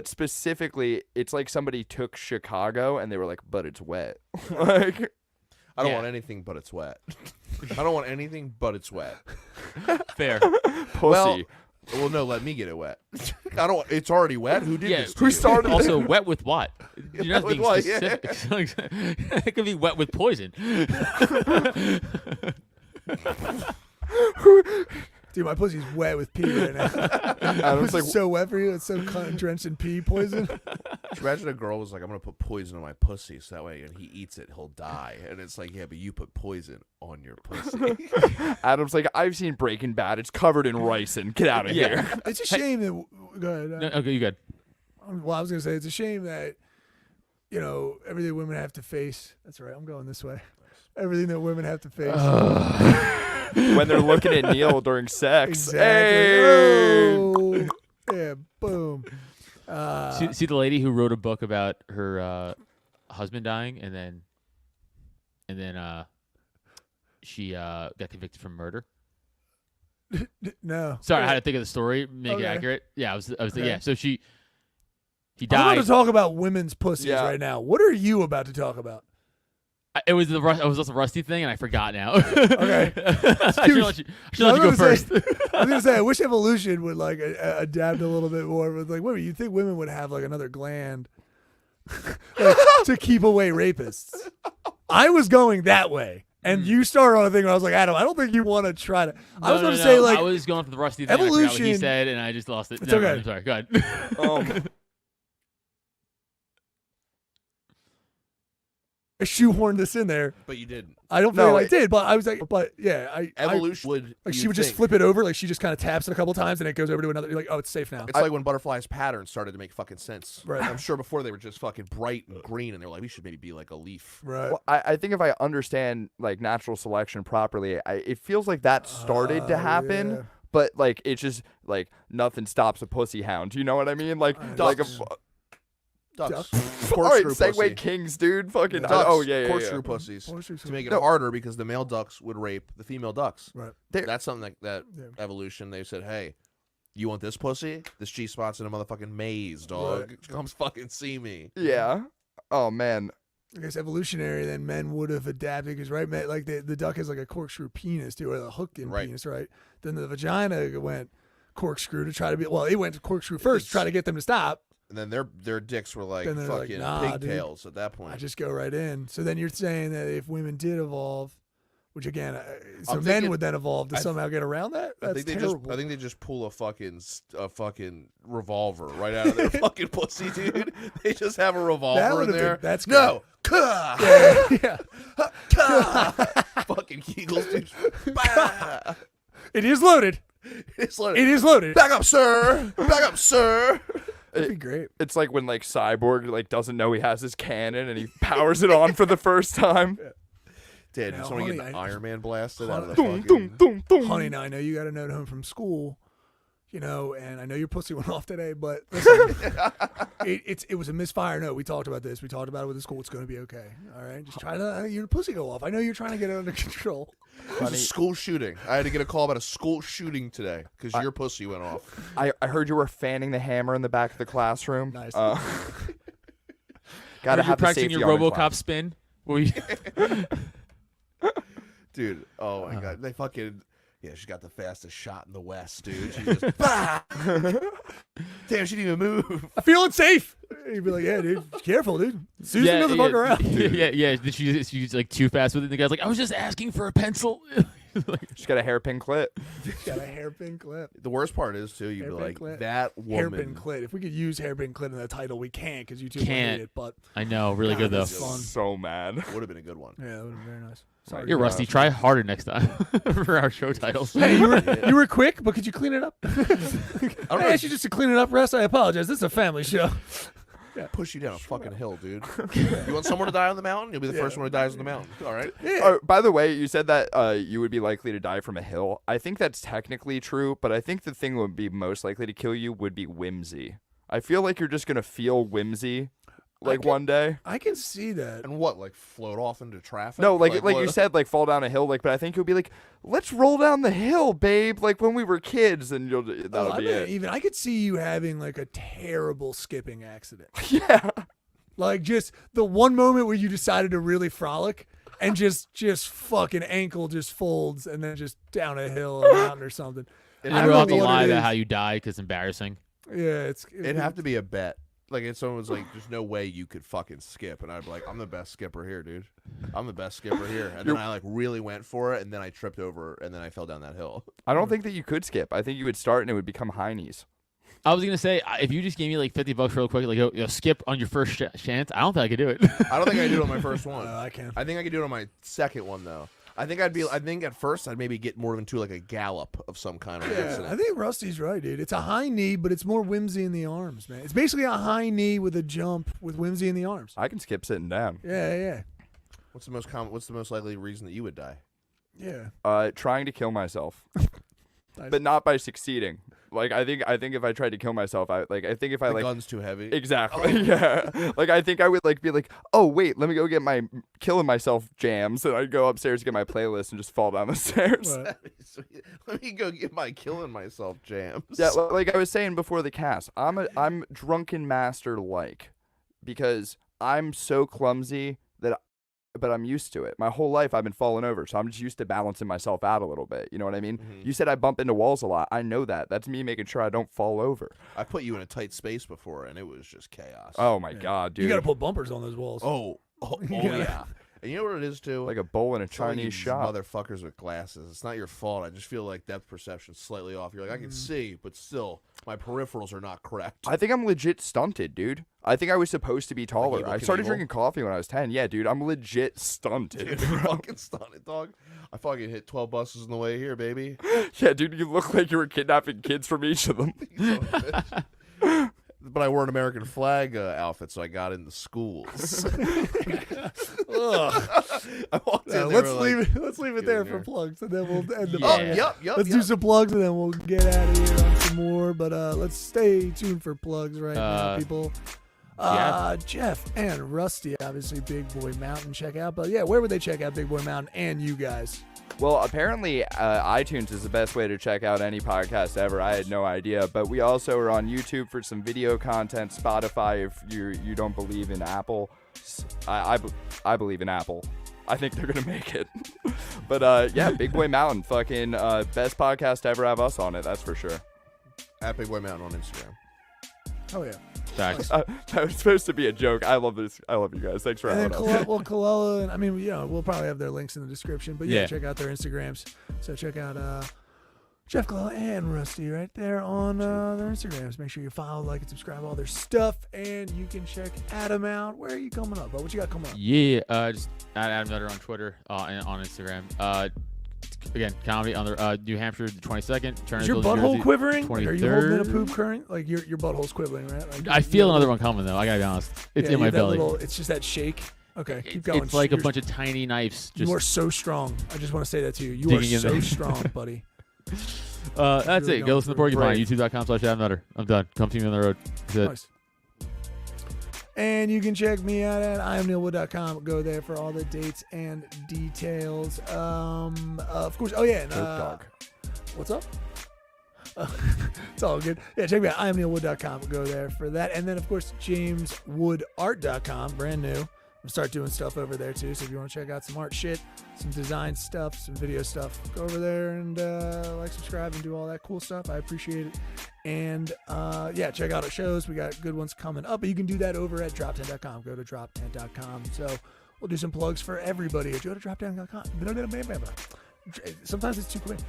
specifically, it's like somebody took Chicago and they were like, but it's wet. Like, I don't want anything but it's wet. I don't want anything but it's wet. fair. pussy. Well, no, let me get it wet. I don't. It's already wet. Who did Yeah, this? to who you? started Also, wet with what? You're not with being what? specific. It could be wet with poison. Dude, my pussy's wet with pee right now. Adam's like, It's so wet for you. It's so drenched in pee poison. Imagine a girl was like, I'm going to put poison on my pussy so that way when he eats it, he'll die. And it's like, yeah, but you put poison on your pussy. Adam's like, I've seen Breaking Bad. It's covered in ricin. Get out of here. It's a shame that. Go ahead. No, okay, you good. Well, I was gonna say it's a shame that everything women have to face. That's right. I'm going this way. Everything that women have to face. When they're looking at Neil during sex. Exactly. Hey! Oh, yeah. Boom. See the lady who wrote a book about her husband dying, and then she got convicted for murder. No. Sorry, I had to think of the story, make it Okay. accurate. Yeah, I was Okay. yeah. So he I'm died. about to talk about women's pussies Yeah. right now. What are you about to talk about? It was it was also Rusty thing, and I forgot now. Okay. I should let you go first. I was gonna say I wish evolution would like adapt a little bit more. But like, women, you'd think women would have like another gland like, to keep away rapists. I was going that way, and you started on a thing where I was like, Adam, I don't think you want to try to. I was going to say like I was going for the Rusty thing. Evolution. I forgot what he said, and I just lost it. It's Never okay. mind, I'm sorry. Go ahead. I shoehorned this in there. But you didn't. I don't feel like I did, but I was like, but yeah, Evolution would. like you she would just think. flip it over, like she just kind of taps it a couple times, and it goes over to another. You're like, oh, it's safe now. It's like when butterflies' patterns started to make fucking sense. Right. I'm sure before they were just fucking bright and green, and they're like, we should maybe be like a leaf. Right. Well, I think if I understand like natural selection properly, it feels like that started to happen, yeah. but like it's just like nothing stops a pussy hound. You know what I mean? Like Ducks. a Ducks. all right, Corkscrew Segway pussy. Kings, dude. Fucking Ducks, oh yeah, corkscrew pussies Corkscrew to make it No. harder because the male ducks would rape the female ducks. Right. That's something like that Yeah. evolution. They said, hey, you want this pussy? This G spot's in a motherfucking maze, dog. Right. Come fucking see me. Yeah. Oh man. I guess evolutionary, then men would have adapted because right, men, like the duck has like a corkscrew penis too, or a hooked in Right. penis, right? Then the vagina went corkscrew to try to be. Well, it went to corkscrew first to try to get them to stop. And then their dicks were like Then they're like, fucking nah, dude. pigtails at that point. I just go right in. So then you're saying that if women did evolve, which again, so I'm men thinking- would then evolve to somehow get around that. I That's think terrible. they just pull a fucking revolver right out of their fucking pussy, dude. They just have a That revolver would've in there. been- that's no. yeah. Fucking Kegels, dude. Bah. It is loaded. It's like, It is loaded. back up, sir. Back up, sir. That'd be great. It's like when like Cyborg like doesn't know he has his cannon and he powers it on for the first time. Dad, Now, did someone get honey, an I- Iron Man blasted out of the Dum, fucking... Honey, now I know you got a note home from school, and I know your pussy went off today, but listen, it was a misfire note. We talked about this. We talked about it with the school. It's going to be okay. All right, just try to your pussy go off. I know you're trying to get it under control. It was a school shooting. I had to get a call about a school shooting today because your pussy went off. I heard you were fanning the hammer in the back of the classroom. Nice. Gotta You're have the practicing safety your on in RoboCop class. spin. Where you- Dude, oh my God. They fucking... Yeah, she got the fastest shot in the West, dude. She just... bah! Damn, she didn't even move. I feel unsafe. You'd be like, yeah, dude, careful, dude. Susan doesn't fuck around. Yeah. Then she's like too fast with it. The guy's like, I was just asking for a pencil. She's got a hairpin clip. Got a hairpin clip. The worst part is, too, you'd be Hairpin like, clip. that woman... Hairpin clit. If we could use hairpin clit in the title, we can't because you two Can't. hate it. But I know, really God, good though. that's fun. So mad. Would have been a good one. Yeah, that would have been very nice. Sorry. You're rusty. Try harder next time for our show titles. Hey, you were quick, but could you clean it up? I asked you just to clean it up, Russ. I apologize. This is a family show. Push you down a fucking hill, dude. You want someone to die on the mountain? You'll be the first one who dies on the mountain. All right. Oh, by the way, you said that you would be likely to die from a hill. I think that's technically true, but I think the thing that would be most likely to kill you would be whimsy. I feel like you're just going to feel whimsy one day. I can see that. And what, like float off into traffic? No, like you what? said, like fall down a hill. But I think you'll be like, let's roll down the hill, babe. Like when we were kids, and that'll be it. I could see you having like a terrible skipping accident. Yeah. Like just the one moment where you decided to really frolic and just fucking ankle just folds and then just down a hill or a mountain or something. And I then don't we'll have know to what lie it about is. how you died because it's embarrassing. Yeah, It'd have to be a bet. Like if someone was like, "There's no way you could fucking skip," and I'd be like, "I'm the best skipper here, dude. I'm the best skipper here." And then I like really went for it, and then I tripped over, and then I fell down that hill. I don't think that you could skip. I think you would start and it would become high knees. I was gonna say if you just gave me like $50 real quick, like yo, skip on your first chance. I don't think I could do it. I don't think I could do it on my first one. I can. I think I could do it on my second one though. I think at first I'd maybe get more into like a gallop of some kind of Yeah, accident. I think Rusty's right, dude. It's a high knee, but it's more whimsy in the arms, man. It's basically a high knee with a jump with whimsy in the arms. I can skip sitting down. Yeah. What's the most likely reason that you would die? Yeah. Trying to kill myself, Nice. but not by succeeding. Like I think if I tried to kill myself, I think if I The gun's too heavy. Exactly. Yeah. Like I think I would be like, oh wait, let me go get my killing myself jams, and I'd go upstairs to get my playlist and just fall down the stairs. What? Let me go get my killing myself jams. Yeah, like I was saying before the cast, I'm drunken master because I'm so clumsy but I'm used to it. My whole life I've been falling over, so I'm just used to balancing myself out a little bit. You know what I mean? Mhm. You said I bump into walls a lot. I know that. That's me making sure I don't fall over. I put you in a tight space before, and it was just chaos. Oh my god, dude! You got to put bumpers on those walls. Oh, yeah. And you know what it is too? like a bowl in a It's all you Chinese shop. motherfuckers with glasses. It's not your fault. I just feel like depth perception's slightly off. You're like, I can see, but still, my peripherals are not correct. I think I'm legit stunted, dude. I think I was supposed to be taller. Evel I started Knievel? drinking coffee when I was 10. Yeah, dude, I'm legit stunted. Dude, you're fucking stunted, dog. I fucking hit 12 buses on the way here, baby. Yeah, dude, you look like you were kidnapping kids from each of them. You son of a bitch. But I wore an American flag outfit, so I got into schools. I walked in there, Let's leave it there for plugs, and then we'll end the Yeah. podcast. Yep. Let's do some plugs, and then we'll get out of here on some more. But let's stay tuned for plugs right now, people. Jeff and Rusty, obviously, Big Boy Mountain, check out. But yeah, where would they check out Big Boy Mountain and you guys? Well, apparently iTunes is the best way to check out any podcast ever. I had no idea. But we also are on YouTube for some video content, Spotify if you don't believe in Apple. I believe in Apple. I think they're going to make it. But yeah, Big Boy Mountain, fucking best podcast to ever have us on it, that's for sure. At Big Boy Mountain on Instagram. Oh, yeah. Facts. That was supposed to be a joke. I love this. I love you guys. Thanks for And having then us. Colella, and I mean, we'll probably have their links in the description. But yeah, Yeah. check out their Instagrams. So check out Jeff Colella and Rusty right there on their Instagrams. Make sure you follow, like, and subscribe all their stuff. And you can check Adam out. Where are you coming up? What you got coming up? Yeah, just at Adam Nutter on Twitter and on Instagram. Again, comedy on the New Hampshire the 22nd. Is your Turnersville, New butthole Jersey, quivering? Like, are you 23rd. holding in a poop current? Like your butthole's quivering, right? Like, I feel another one coming though. I gotta be honest. It's yeah, in my you have that belly. it's just that shake Okay, keep going. It's like a bunch of tiny knives. You Just are so strong. I just want to say that to you. You are digging in so there. strong, buddy. That's really it. Go going listen to through Porcupine. it. YouTube.com/Adam Nutter. I'm done. Come see me on the road. That's it. Nice. And you can check me out at IamNeilWood.com. Go there for all the dates and details. Of course. Oh, yeah. And, Dog. what's up? It's all good. Yeah, check me out. IamNeilWood.com. Go there for that. And then, of course, JamesWoodArt.com. Brand new. I'm gonna start doing stuff over there too. So if you want to check out some art shit, some design stuff, some video stuff, go over there and like, subscribe, and do all that cool stuff. I appreciate it. And yeah, check out our shows. We got good ones coming up. But you can do that over at drop10.com. Go to drop10.com. So we'll do some plugs for everybody. Go to drop10.com. Sometimes it's too quick.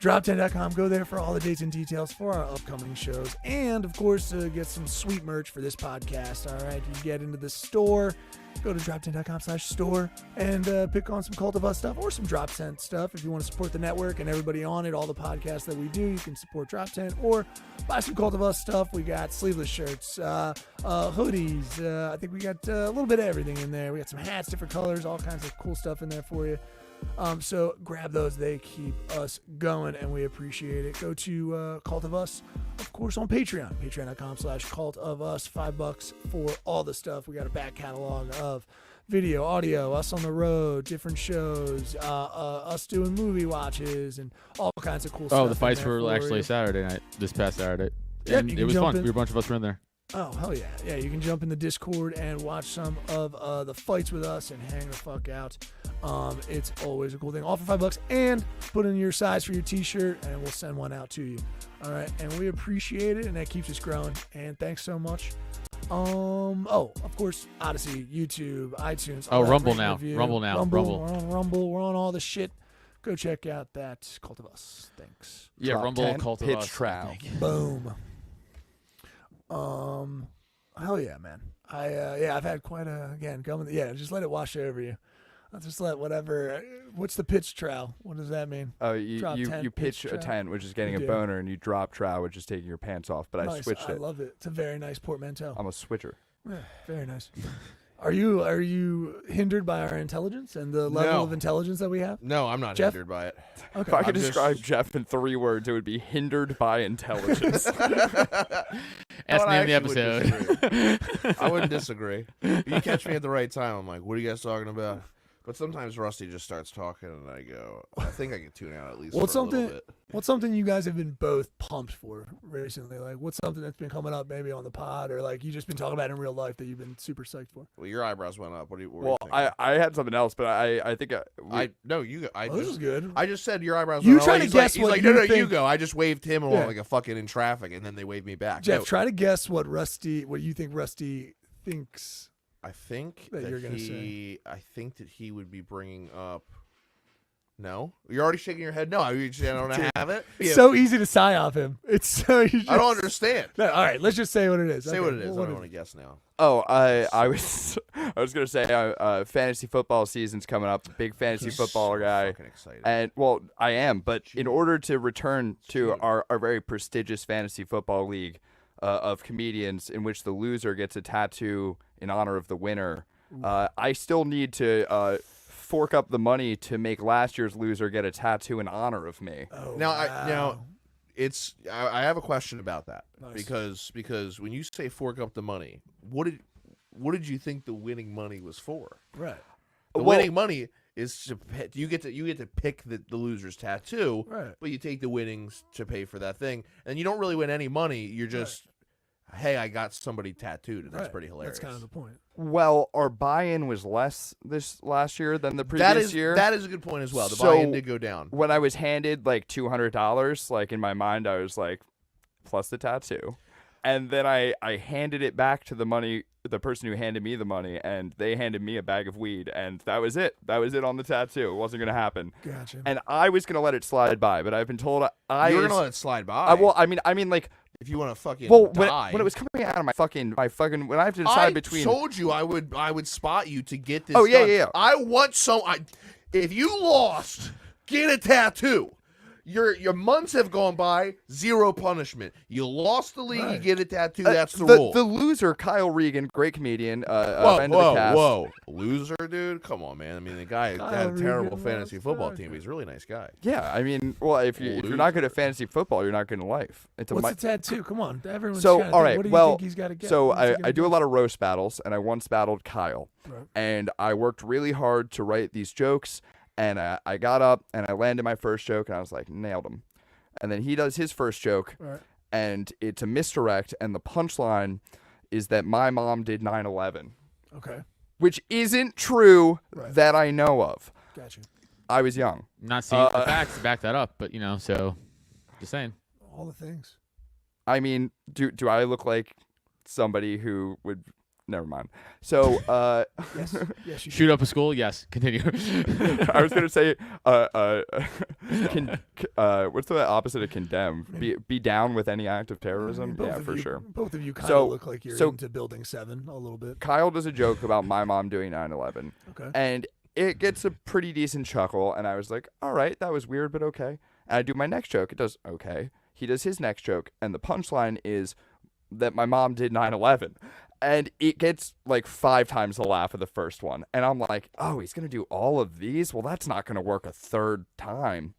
Drop10.com. Go there for all the dates and details for our upcoming shows. And, of course, get some sweet merch for this podcast. All right. You get into the store. Go to drop10.com/store and pick on some Cult of Us stuff or some Drop 10 stuff. If you want to support the network and everybody on it, all the podcasts that we do, you can support Drop 10 or buy some Cult of Us stuff. We got sleeveless shirts, hoodies. I think we got a little bit of everything in there. We got some hats, different colors, all kinds of cool stuff in there for you. So grab those. They keep us going, and we appreciate it. Go to Cult of Us, of course, on Patreon. Patreon.com/Cult of Us. $5 for all the stuff. We got a back catalog of video, audio, us on the road, different shows, us doing movie watches, and all kinds of cool stuff. Oh, the fights in there were for actually you. This past Saturday. Yeah, And you it can was jump fun. in. We were a bunch of us were in there. Oh, hell yeah. Yeah, you can jump in the Discord and watch some of the fights with us and hang the fuck out. It's always a cool thing. All for $5 and put in your size for your t-shirt and we'll send one out to you. All right. And we appreciate it and that keeps us growing. And thanks so much. Oh, of course, Odyssey, YouTube, iTunes. Oh, all that Rumble rate now. review. Rumble now. Rumble. We're on Rumble. We're on all the shit. Go check out that Cult of Us. Thanks. Yeah, Drop Rumble, 10, Cult of pitch Us. trow. Boom. Hell yeah, man. I've had quite a just let it wash over you. I'll just let whatever. What's the pitch trowel? What does that mean? Oh, Drop you 10, pitch pitch a trow. 10, which is getting You a do. boner, and you drop trow, which is taking your pants off. But I Nice. switched I it. love it. It's a very nice portmanteau. I'm a switcher. Yeah, very nice. Are you hindered by our intelligence and the level No. of intelligence that we have? No, I'm not Jeff? hindered by it. Okay. If I could I'm just- describe Jeff in 3 words, it would be hindered by intelligence. That's the I name of actually the would episode. I wouldn't disagree. If you catch me at the right time, I'm like, what are you guys talking about? But sometimes Rusty just starts talking, and I go, I think I can tune out at least What's for a little something? bit. What's something you guys have been both pumped for recently? Like, what's something that's been coming up maybe on the pod, or like you just been talking about in real life that you've been super psyched for? Well, your eyebrows went up. What do you? What were well, you thinking? I had something else, but I think no, you go. Oh, this is good. I just said your eyebrows. You went up. trying to He's guess like, what he's like, you no, you think- go. I just waved him along Yeah. like a fucking in traffic, and then they waved me back. Jeff, No, try to guess what you think Rusty thinks. I think that that you're gonna I think that he would be bringing up. No, you're already shaking your head. No, you just, I don't have it. It's so easy to sigh off him. It's so easy. I don't understand. No, all right, let's just say what it is. Say Okay, what it is. well, I what don't is want to guess now. Oh, I was gonna say fantasy football season's coming up. Big fantasy football guy, Fucking excited. and well, I am. But in order to return to our very prestigious fantasy football league of comedians, in which the loser gets a tattoo in honor of the winner, I still need to fork up the money to make last year's loser get a tattoo in honor of me. Oh, Now, wow. I have a question about that Nice. because when you say fork up the money, what did you think the winning money was for? Right. The Well- winning money is to you get to pick the loser's tattoo, Right. but you take the winnings to pay for that thing, and you don't really win any money. You're just, hey, I got somebody tattooed, and that's Right. pretty hilarious. That's kind of the point. Well, our buy-in was less this last year than the previous That is year. that is a good point as well. The So- buy-in did go down. When I was handed like $200, like in my mind, I was like, plus the tattoo. And then I handed it back to the person who handed me the money, and they handed me a bag of weed, and that was it. That was it on the tattoo. It wasn't going to happen. Gotcha. And I was going to let it slide by, but I've been told You're gonna let it slide by. well, I mean, like, if you want to fucking well, die. when it was coming out of my fucking, when I have to decide between. I told you I would spot you to get this. Oh, yeah, done. yeah, yeah. I want if you lost, get a tattoo. your months have gone by, 0 punishment. You lost the league, you Right. get a tattoo. That's the the rule. The loser, Kyle Regan, great comedian, Whoa, friend of the cast. whoa, loser, dude. Come on, man. I mean, the guy Kyle had a terrible Regan fantasy lost football track. team. But he's a really nice guy. Yeah, I mean, well, if you're not good at fantasy football, you're not good in life. It's a What's mi- the tattoo? Come on, everyone's So, trying to all think, right, what do you well, think he's got to get? so What's he I gonna do a get? lot of roast battles, and I once battled Kyle, Right. and I worked really hard to write these jokes, and I got up and I landed my first joke, and I was like, nailed him. And then he does his first joke, Right. and it's a misdirect, and the punchline is that my mom did 9/11, Okay, which isn't true Right. that I know of. got you. I was young. Not seeing the facts to back that up, but so just saying. All the things. I mean, do I look like somebody who would? Never mind. So, Yes, yes, you Shoot up a school? Yes. Continue. I was gonna say, what's the opposite of condemn? Be down with any act of terrorism? Both Yeah, of for you- sure. Both of you kind So- of look like you're so- into Building 7 a little bit. Kyle does a joke about my mom doing 9/11, Okay. and it gets a pretty decent chuckle. And I was like, all right, that was weird, but okay. And I do my next joke. It does okay. He does his next joke, and the punchline is that my mom did 9/11. And it gets like 5 times the laugh of the first one. And I'm like, oh, he's going to do all of these? Well, that's not going to work a third time.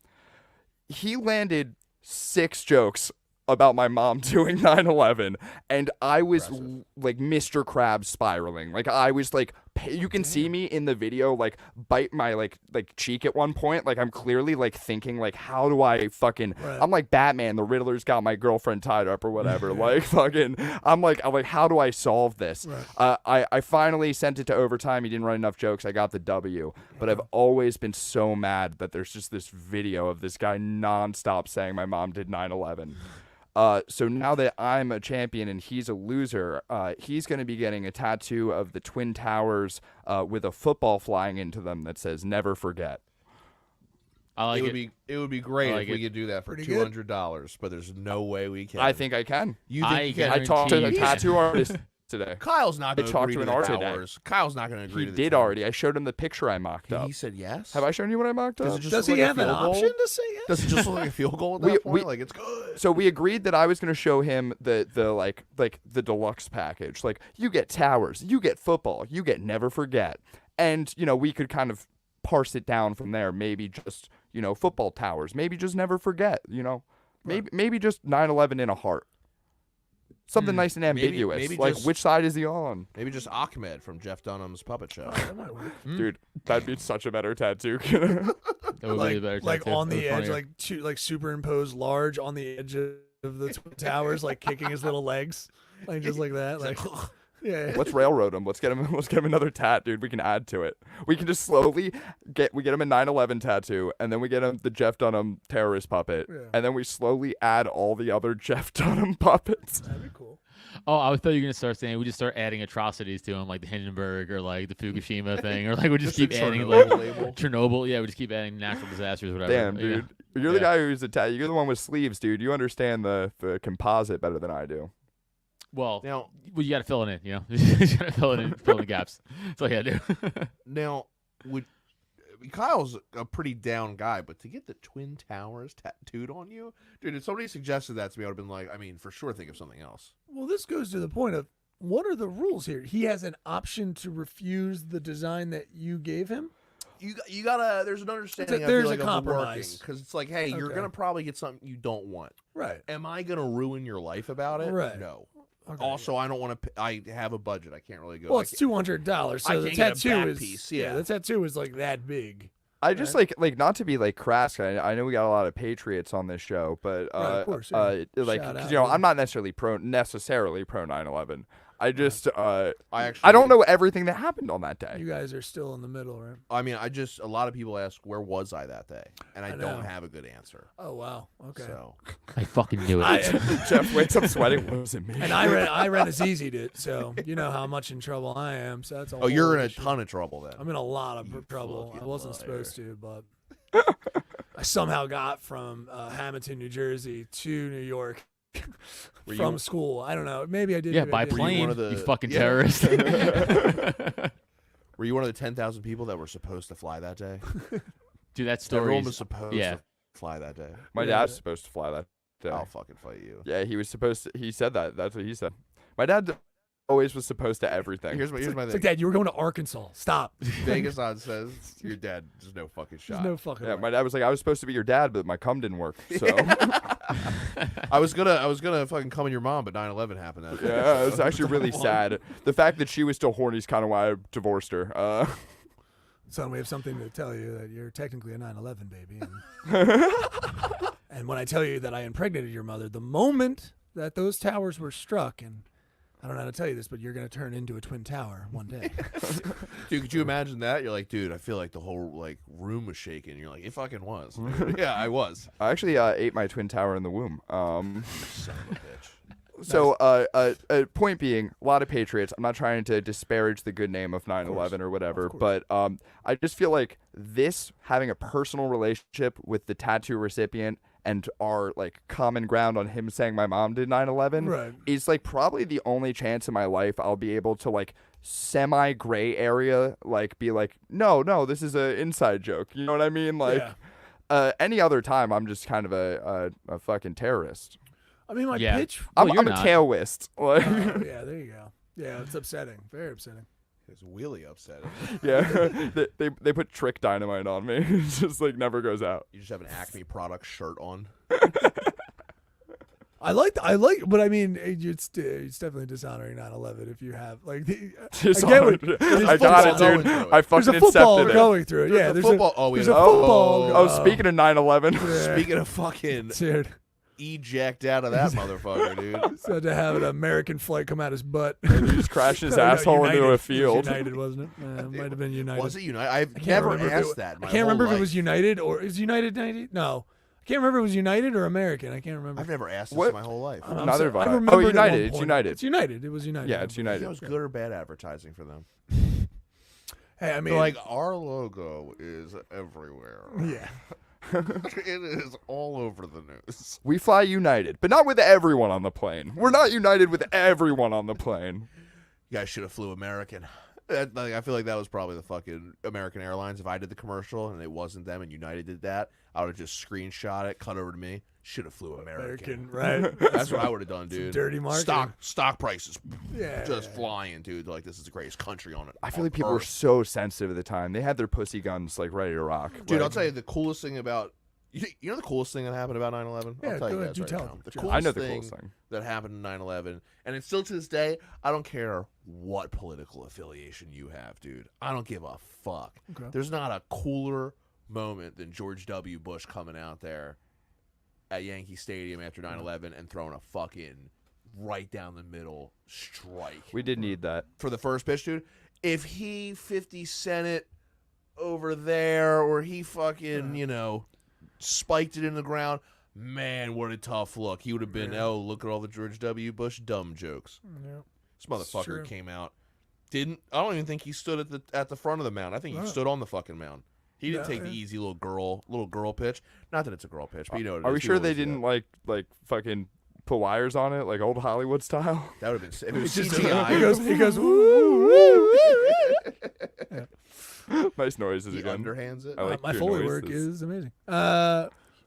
He landed 6 jokes about my mom doing 9/11, and I was like Mr. Krabs spiraling. Like I was like, you can see me in the video like bite my like cheek at one point. Like I'm clearly like thinking like, how do I fucking? Right. I'm like Batman. The Riddler's got my girlfriend tied up or whatever. Like fucking. I'm like, how do I solve this? Right. I finally sent it to overtime. He didn't write enough jokes. I got the W. But I've always been so mad that there's just this video of this guy nonstop saying my mom did 9/11. So now that I'm a champion and he's a loser, he's going to be getting a tattoo of the Twin Towers with a football flying into them that says "Never Forget." I like it would be great I like if we it. could do that for Pretty good. $200, but there's no way we can. I think I can. you think I you can. I talked to the guarantee you tattoo artist today. Kyle's not I going to talked agree to to an the artist today. towers. Kyle's not going to agree He to the did towers. already. I showed him the picture I mocked Did up. he said yes? Have I shown you what I mocked Does up? it just Does look he like have a an field goal? option to say yes? Does it just look like a field goal at We- that point? we- Like it's good. So we agreed that I was going to show him the like the deluxe package. Like you get towers, you get football, you get Never Forget, and we could kind of parse it down from there. Maybe just football towers. Maybe just Never Forget. Maybe just 9/11 in a heart. Something nice and ambiguous. maybe like just- which side is he on? Maybe just Ahmed from Jeff Dunham's puppet show. That might work. Dude, that'd be such a better tattoo. That would be a better Like tattoo. on That the would edge, funnier. like superimposed large on the edge of the Twin Towers, like kicking his little legs, like just like that. Like, yeah. Let's railroad him. Let's get him another tat, dude. We can add to it. We can just slowly get him a 9/11 tattoo, and then we get him the Jeff Dunham terrorist puppet, Yeah. and then we slowly add all the other Jeff Dunham puppets. That'd be cool. Oh, I thought you were gonna start saying we just start adding atrocities to him, like the Hindenburg or like the Fukushima thing, or like we just keep a adding Chernobyl like label. Chernobyl. Yeah, we just keep adding natural disasters, whatever. Damn, Yeah. dude. You're the Yeah. guy who's you're the one with sleeves, dude. You understand the composite better than I do. Well, Now, you got to fill it in. You got to fill it in, fill in the gaps. That's all you got to do. Kyle's a pretty down guy, but to get the Twin Towers tattooed on you, dude, if somebody suggested that to me, I would have been like, I mean, for sure, think of something else. Well, this goes to the point of what are the rules here? He has an option to refuse the design that you gave him. You gotta. There's an understanding. I there's feel a like, compromise. because it's like, hey, you're Okay. gonna probably get something you don't want. Right. Am I gonna ruin your life about it? Right. No. Okay. Also, I don't want to. I have a budget. I can't really go. Well, I it's can't- $200, so I the can't get a tattoo back is piece, yeah. the tattoo is like that big. I just like not to be like crass. I know we got a lot of patriots on this show, but Right, of course, yeah. like Shout 'cause, out, I'm not necessarily pro 9/11. I just I I don't know everything that happened on that day. You guys are still in the middle, right? I mean, a lot of people ask, where was I that day? And I I know. don't have a good answer. Oh wow. Okay. So I fucking knew it. Jeff waits up sweating. Wasn't me. And I read as easy did, so you know how much in trouble I am. So that's a oh, you're whole in a issue. ton of trouble then. I'm in a lot of trouble. I fucking wasn't liar. supposed to, but I somehow got from Hamilton, New Jersey to New York from school. I don't know. Maybe I did. yeah, maybe I by didn't. plane. one of You the- fucking yeah. terrorist. Were you one of the 10,000 people that were supposed to fly that day? Dude, that story. Everyone is- was supposed yeah. to fly that day. My dad's supposed to fly that day. I'll fucking fight you. Yeah, he was supposed to. He said that. That's what he said. My dad always was supposed to everything. Here's my It's thing. like, Dad, you were going to Arkansas. Stop. Vegas odds says your dad. There's no fucking shot. There's no fucking Yeah, way. my dad was like, I was supposed to be your dad, but my cum didn't work. So I was gonna fucking come in your mom, but 9/11 happened. That day. yeah, it's actually really sad. The fact that she was still horny is kind of why I divorced her. Son, we have something to tell you that you're technically a 9/11 baby. And, and when I tell you that I impregnated your mother, the moment that those towers were struck, and I don't know how to tell you this, but you're going to turn into a twin tower one day. Dude, could you imagine that? You're like, dude, I feel like the whole like room was shaking. You're like, it fucking was. Yeah, I was. I actually ate my twin tower in the womb. Son of a bitch. So, point being, a lot of patriots. I'm not trying to disparage the good name of 9/11 or whatever, but I just feel like this having a personal relationship with the tattoo recipient and our like common ground on him saying my mom did 9/11 Right. is like probably the only chance in my life I'll be able to like semi gray area like be like no this is a inside joke. You know what I mean? Like any other time I'm just kind of a fucking terrorist. I mean, my Yeah. pitch. Well, I'm you're a not. taoist. Like, Yeah, there you go. Yeah, it's upsetting. Very upsetting. It's really upsetting. yeah, they put trick dynamite on me. It just like never goes out. You just have an Acme product shirt on. I like, but I mean, it's definitely dishonoring 9/11 if you have like. Dishonored. I got it, football dude. going I There's fucking a football accepted it. going through it. Yeah, There's a football. There's a football. Oh, speaking of 9/11, Yeah. Speaking of fucking Dude, eject out of that motherfucker, dude. so to have an American flight come out his butt. he just crashed his No, asshole United. into It a was field. United, wasn't it? It might have been United. Was it United? I've can't never remember if asked that. I can't remember if it was United or is United 90? No, I can't remember if it was United or American. I can't remember. I've never asked this What? in my whole life. I'm Neither sorry, have I. I Oh, remembered at United. one It's point. United. It's United. It was United. Yeah, it's You United. know, it was good or bad advertising for them. Hey, I mean, They're like, our logo is everywhere. yeah. It is all over the news. We fly United, but not with everyone on the plane. We're not united with everyone on the plane. You guys should have flew American. I feel like that was probably the fucking American Airlines. If I did the commercial and it wasn't them and United did that, I would have just screenshot it, cut over to me. Should have flew American. Right? That's what I would have done, dude. dirty marketing. Stock prices Yeah. just flying, dude. Like, this is the greatest country on it. I feel like people were so sensitive at the time. They had their pussy guns like ready to rock. Dude, I'll Like, tell you the coolest thing about you know the coolest thing that happened about 9/11? Yeah, I'll tell go you ahead, guys do right tell now. them. The Sure. coolest I know the thing coolest thing. that happened in 9/11, and it's still to this day, I don't care what political affiliation you have, dude. I don't give a fuck. Okay. There's not a cooler moment than George W. Bush coming out there at Yankee Stadium after 9/11 and throwing a fucking right down the middle strike. We did need that. For the first pitch, dude. If he 50 Cent it over there, or he fucking, spiked it in the ground, man, what a tough look. He would have been, oh, look at all the George W. Bush dumb jokes. Yeah. This motherfucker True. came out. I don't even think he stood at the front of the mound. I think he No. stood on the fucking mound. He didn't No, take the yeah. easy little girl pitch. Not that it's a girl pitch, but you know what it Are is. we sure People they always do didn't that. like fucking put wires on it like old Hollywood style? That would have been if it was Just CGI. he goes, woo, woo, woo. Nice noises He again. underhands it. I like My your Foley noises. work is amazing.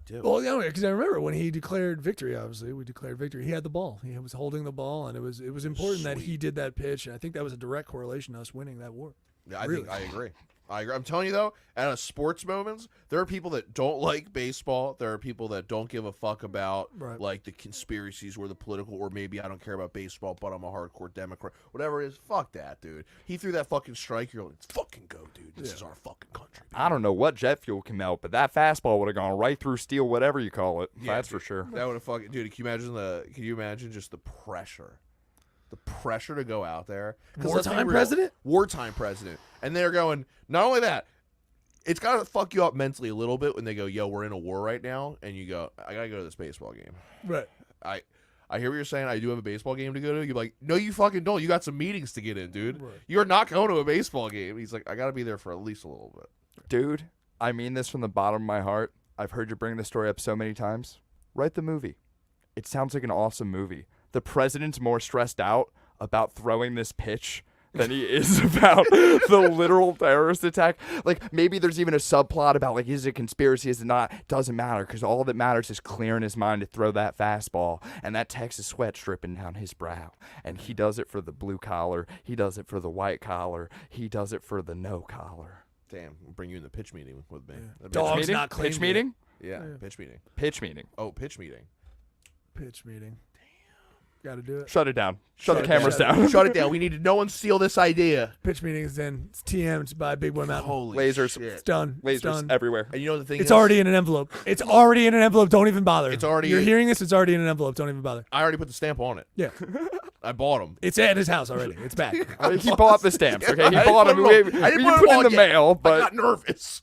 Dude. Well, yeah, because I remember when he declared victory. Obviously, we declared victory. He had the ball. He was holding the ball, and it was important that he did that pitch. And I think that was a direct correlation to us winning that war. Yeah, I Really? think I agree. I'm telling you though, at a sports moments, there are people that don't like baseball. There are people that don't give a fuck about Right. like the conspiracies or the political, or maybe I don't care about baseball, but I'm a hardcore Democrat. Whatever it is, fuck that, dude. He threw that fucking strike. You're like, let's fucking go, dude. This is our fucking country. I don't know what jet fuel came out, but that fastball would have gone right through steel, whatever you call it. Yeah, That's dude. for sure. That would have fucking, dude. Can you imagine just the pressure? The pressure to go out there. 'Cause let's be Wartime real, president? Wartime president. And they're going, not only that, it's got to fuck you up mentally a little bit when they go, yo, we're in a war right now. And you go, I got to go to this baseball game. Right. I hear what you're saying. I do have a baseball game to go to. You're like, no, you fucking don't. You got some meetings to get in, dude. Right. You're not going to a baseball game. He's like, I got to be there for at least a little bit. Dude, I mean this from the bottom of my heart. I've heard you bring this story up so many times. Write the movie. It sounds like an awesome movie. The president's more stressed out about throwing this pitch than he is about the literal terrorist attack. Like, maybe there's even a subplot about, like, is it a conspiracy, is it not? Doesn't matter, because all that matters is clearing his mind to throw that fastball, and that Texas sweat dripping down his brow. And he does it for the blue collar. He does it for the white collar. He does it for the no collar. Damn, we'll bring you in the pitch meeting with me. Dog's meeting? not clean Pitch yet. meeting? Yeah, pitch meeting. Pitch meeting. Oh, pitch meeting. Pitch meeting. Got to do it. Shut it down. Shut the it cameras down. down. Shut it down. We need to. No one steal this idea. Pitch meeting is in. It's TM'd by Big Boy Mountain. Holy Lasers. shit. It's done. It's Lasers done. everywhere. And you know the thing It's is, already in an envelope. It's already in an envelope. Don't even bother. It's already You're in- hearing this? It's already in an envelope. Don't even bother. I already put the stamp on it. Yeah. I bought them. It's at his house already. It's back. He bought the stamps, okay? He I bought them. didn't put 'em on. I didn't You put put 'em in on the yet. mail, I but got nervous.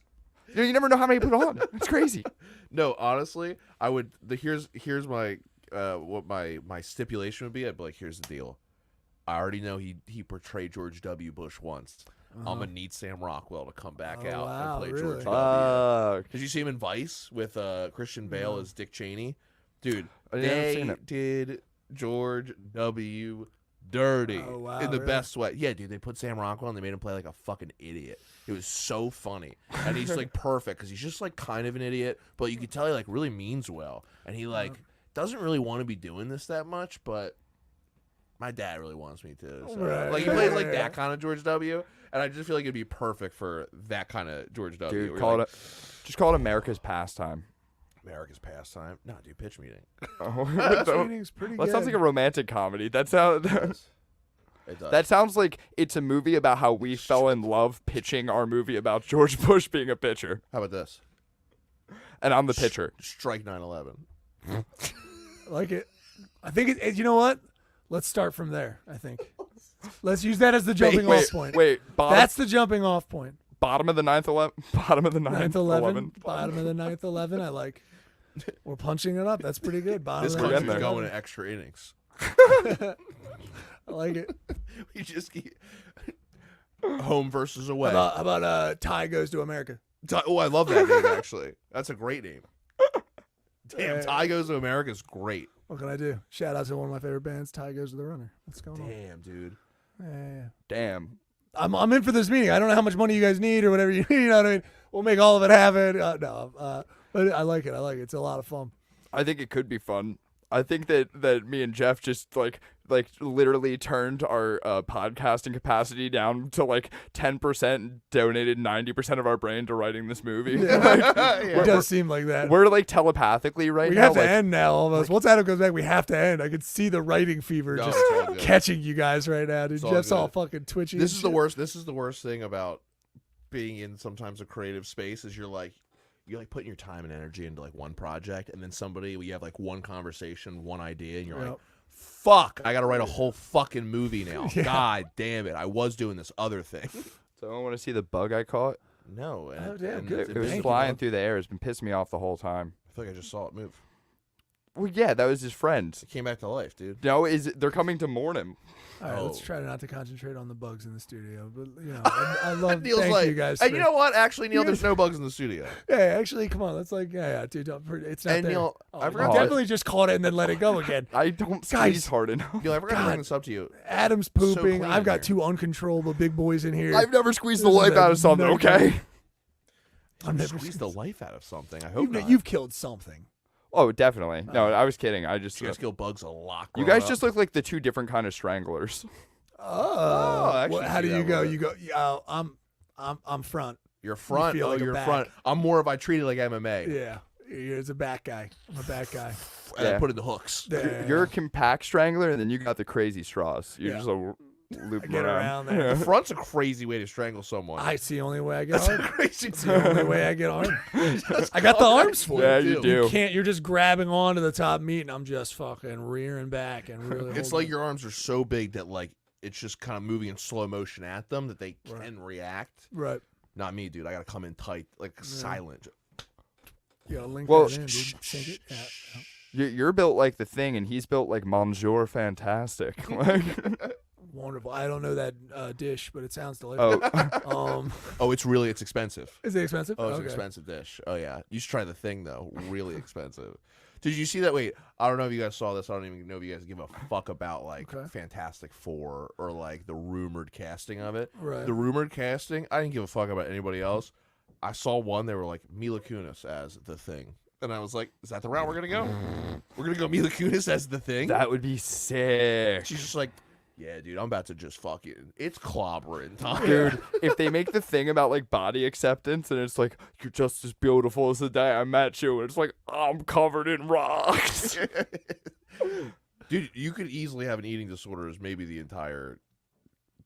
you never know how many you put on. It's crazy. No, honestly, I would. Here's my what my stipulation would be. I'd be like, here's the deal. I already know he portrayed George W. Bush once. I'm gonna need Sam Rockwell to come back Oh, out wow, and play really? George W. Did you see him in Vice with Christian Bale as Dick Cheney? Dude, I didn't they seen it. did George W. dirty Oh, wow, in the really? best way. Yeah, dude, they put Sam Rockwell and they made him play like a fucking idiot. It was so funny, and he's like perfect because he's just like kind of an idiot, but you could tell he like really means well, and he like doesn't really want to be doing this that much, but my dad really wants me to. So. Right. Like he plays like that kind of George W, and I just feel like it'd be perfect for that kind of George W. Dude, where call you're it just call it America's pastime. America's pastime. No, dude, pitch meeting. Pitch meeting's pretty That good. sounds like a romantic comedy. That sounds. It does. That sounds like it's a movie about how we fell in love pitching our movie about George Bush being a pitcher, How about this? and I'm the pitcher. Strike 9/11. I like it. I think you know what? Let's start from there. I think. Let's use that as the jumping off point. Wait, That's the jumping off point. bottom of the ninth 11. Bottom of the ninth 9/11. Bottom of the 9/11. I like. We're punching it up. That's pretty good. Bottom This of the country's 9/11. going to extra innings. I like it. We just keep home versus away. How about Ty Goes to America? Oh, I love that name actually. That's a great name. Damn, Yeah. Ty Goes to America is great. What can I do? Shout out to one of my favorite bands, Ty Goes to the Runner. What's going on? Damn, dude. Yeah. Damn. I'm in for this meeting. I don't know how much money you guys need or whatever you need. You know what I mean? We'll make all of it happen. But I like it. I like it. It's a lot of fun. I think it could be fun. I think that me and Jeff just like literally turned our podcasting capacity down to like 10% and donated 90% of our brain to writing this movie. It does seem like that. We're like telepathically right We now. have to like, end now almost. Once Adam goes back, we have to end. I can see the writing fever No, just it's all good. catching you guys right now, dude. It's all Jeff's all good. fucking twitchy. This and is the shit. worst. This is the worst thing about being in sometimes a creative space is you're like putting your time and energy into like one project, and then you have like one conversation, one idea, and you're like, Yep. fuck, I gotta write a whole fucking movie now. Yeah. God damn it, I was doing this other thing. So I want to see the bug I caught. No, and, Oh, damn, and good. It was Thank you, flying bud. through the air. It's been pissing me off the whole time. I feel like I just saw it move. Well, yeah, that was his friend. It came back to life, dude. No, they're coming to mourn him. All right, let's Oh. try not to concentrate on the bugs in the studio. But you know, I love. Neil's thank like, you guys. and for- you know what? Actually, Neil, there's no bugs in the studio. Yeah, actually, come on. That's like, yeah, dude. It's not And there. Neil, Oh, I you forgot- definitely just caught it and then let it go again. I don't Guys. squeeze hard enough. Neil, I forgot to God. bring this up to you. Adam's So pooping. clean I've in got here. two uncontrollable big boys in here. I've never squeezed the This is life a out of something, nightmare. okay? I've never Squeeze seen the this. life out of something. I hope not. You've killed something. Oh, definitely. No, I was kidding. I just You guys kill bugs a lot. you growing guys up. just look like the two different kind of stranglers. I actually how see do that you a go? little You go. I'm front. You're front. feel like a You're back. front. I'm more of I treat it like MMA. Yeah, it's a back guy. I'm a back guy. And I Yeah. put in the hooks. Yeah. You're a compact strangler, and then you got the crazy straws. You're Yeah. just a loop I get around there. Yeah. The front's a crazy way to strangle someone. It's the only way I get That's a armed. crazy. It's the only way I get armed. I got the arms for Yeah, it. you too. do. You can't. You're just grabbing onto the top meat, and I'm just fucking rearing back and really. It's holding like it. your arms are so big that like it's just kind of moving in slow motion at them that they can react. right. Not me, dude. I gotta come in tight, like silent. You gotta link Well, that in, dude. Sink it. Yeah. You're built like the Thing, and he's built like Monsieur Fantastic. Like, Wonderful. I don't know that dish, but it sounds delicious. oh, Oh, it's expensive. Is it expensive? Oh, it's Okay. an expensive dish. Oh yeah, you should try the Thing though. Really expensive, Did you see that? Wait, I don't know if you guys saw this. I don't even know if you guys give a fuck about like Okay. Fantastic Four or like the rumored casting of it. Right. The rumored casting, I didn't give a fuck about anybody else. I saw one. They were like Mila Kunis as the Thing, and I was like, "Is that the route we're gonna go? We're gonna go Mila Kunis as the Thing." That would be sick. She's just like, "Yeah, dude, I'm about to just fucking it's clobbering time." Dude, if they make the thing about like body acceptance and it's like you're just as beautiful as the day I met you, and it's like I'm covered in rocks. Dude, you could easily have an eating disorder as maybe the entire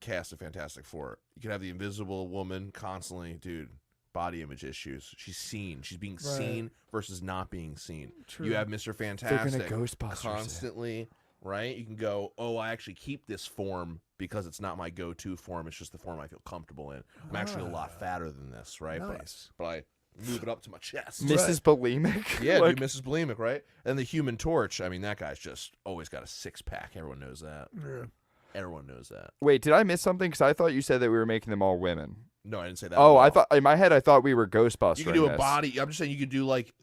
cast of Fantastic Four. You could have the Invisible Woman constantly, dude, body image issues. She's seen. She's being seen versus not being seen. True. You have Mr. Fantastic Ghostbusters constantly, right? You can go, oh, I actually keep this form because it's not my go-to form. It's just the form I feel comfortable in. I'm actually a lot fatter than this, right? Nice. But I move it up to my chest. Mrs. Bulimic. Yeah, Like, dude, Mrs. Bulimic, right? And the Human Torch. I mean, that guy's just always got a six-pack. Everyone knows that. Yeah. Everyone knows that. Wait, did I miss something? Because I thought you said that we were making them all women. No, I didn't say that. Oh, at I all. thought in my head I thought we were Ghostbusters. You could do a body. I'm just saying you could do like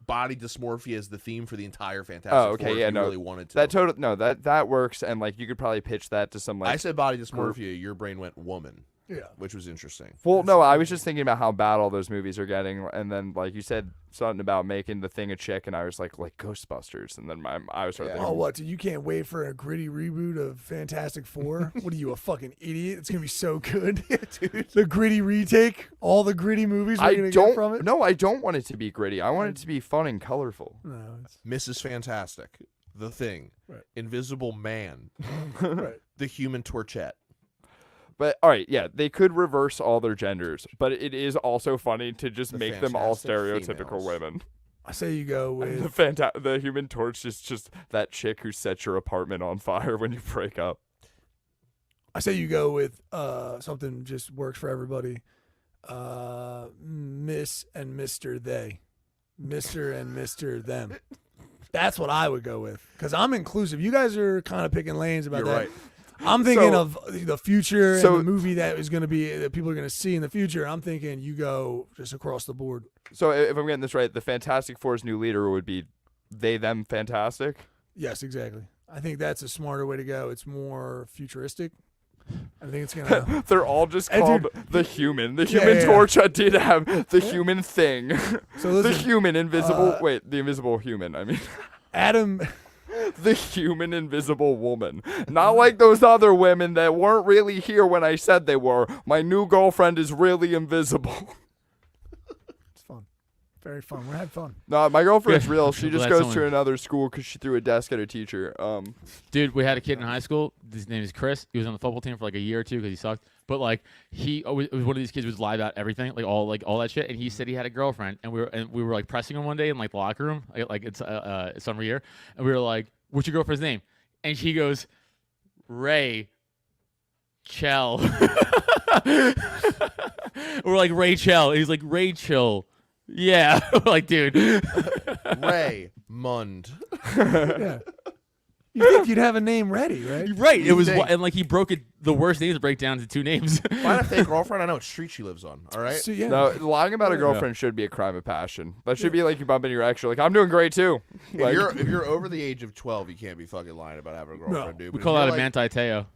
body dysmorphia as the theme for the entire Fantastic Oh, okay, Four if yeah, you no, really wanted to. That works, and like you could probably pitch that to some like. I said body dysmorphia. Your brain went woman, Yeah. which was interesting. Well, no, I was just thinking about how bad all those movies are getting, and then like you said something about making the thing a chick, and I was like Ghostbusters, and then I was sort of Oh, thinking, what? Dude, you can't wait for a gritty reboot of Fantastic Four? What are you, a fucking idiot? It's gonna be so good, dude. The gritty retake, all the gritty movies we're I gonna get from don't. it. No, I don't want it to be gritty. I want it to be fun and colorful. No, it's Mrs. Fantastic, The Thing, Right. Invisible Man, right. the Human Torchette. But all right, yeah, they could reverse all their genders, but it is also funny to just The make them all fantastic stereotypical females. women. I say you go And with the Human Torch is just that chick who sets your apartment on fire when you break up. something just works for everybody. Miss and Mr. They. Mr. and Mr. Them. That's what I would go with because I'm inclusive. You guys are kind of picking lanes about You're that. right. I'm thinking So- of the future so- and the movie that is going to be that people are going to see in the future. I'm thinking you go just across the board. So if I'm getting this right, the Fantastic Four's new leader would be they, them, fantastic. Yes, exactly. I think that's a smarter way to go. It's more futuristic. I think it's gonna. They're all just Hey, called dude. the Human. The Yeah, Human yeah, yeah. Torch did have the Human Thing. So The listen, Human Invisible. Wait, the Invisible Human. I mean, Adam. the Human Invisible Woman. Not like those other women that weren't really here when I said they were. My new girlfriend is really invisible. It's fun, very fun. We're having fun. No, my girlfriend's Good. real. She I'm just glad goes to someone- another school because she threw a desk at a teacher. Dude, we had a kid in high school. His name is Chris. He was on the football team for like a year or two because he sucked. But like he always, was one of these kids who was live about everything, like all that shit. And he said he had a girlfriend, and we were like pressing him one day in like the locker room, like it's summer year, and we were like, "What's your girlfriend's name?" And he goes, "Ray Chell." We're like Rachel. He's like Rachel. Yeah, we're like dude. Ray Mund. Yeah. You think you'd have a name ready, right? Right. It You was think. and like he broke it. The worst names to break down to two names. Find a fake girlfriend. I know what street she lives on. All right. So yeah. No, lying about a girlfriend should be a crime of passion. That should be like you bump into your ex. You're like, I'm doing great too. Like, If you're over the age of 12, you can't be fucking lying about having a girlfriend, dude. We But call if that you're a like, Manti Teo.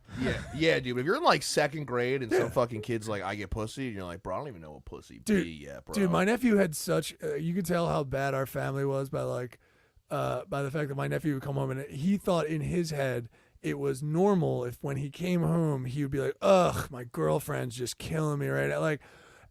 Yeah, dude. But if you're in like second grade and some fucking kid's like, I get pussy, and you're like, bro, I don't even know what pussy Dude, be yet, bro. Dude, my nephew had such. You could tell how bad our family was by the fact that my nephew would come home and he thought in his head it was normal if when he came home he would be like, "Ugh, my girlfriend's just killing me right now." Like,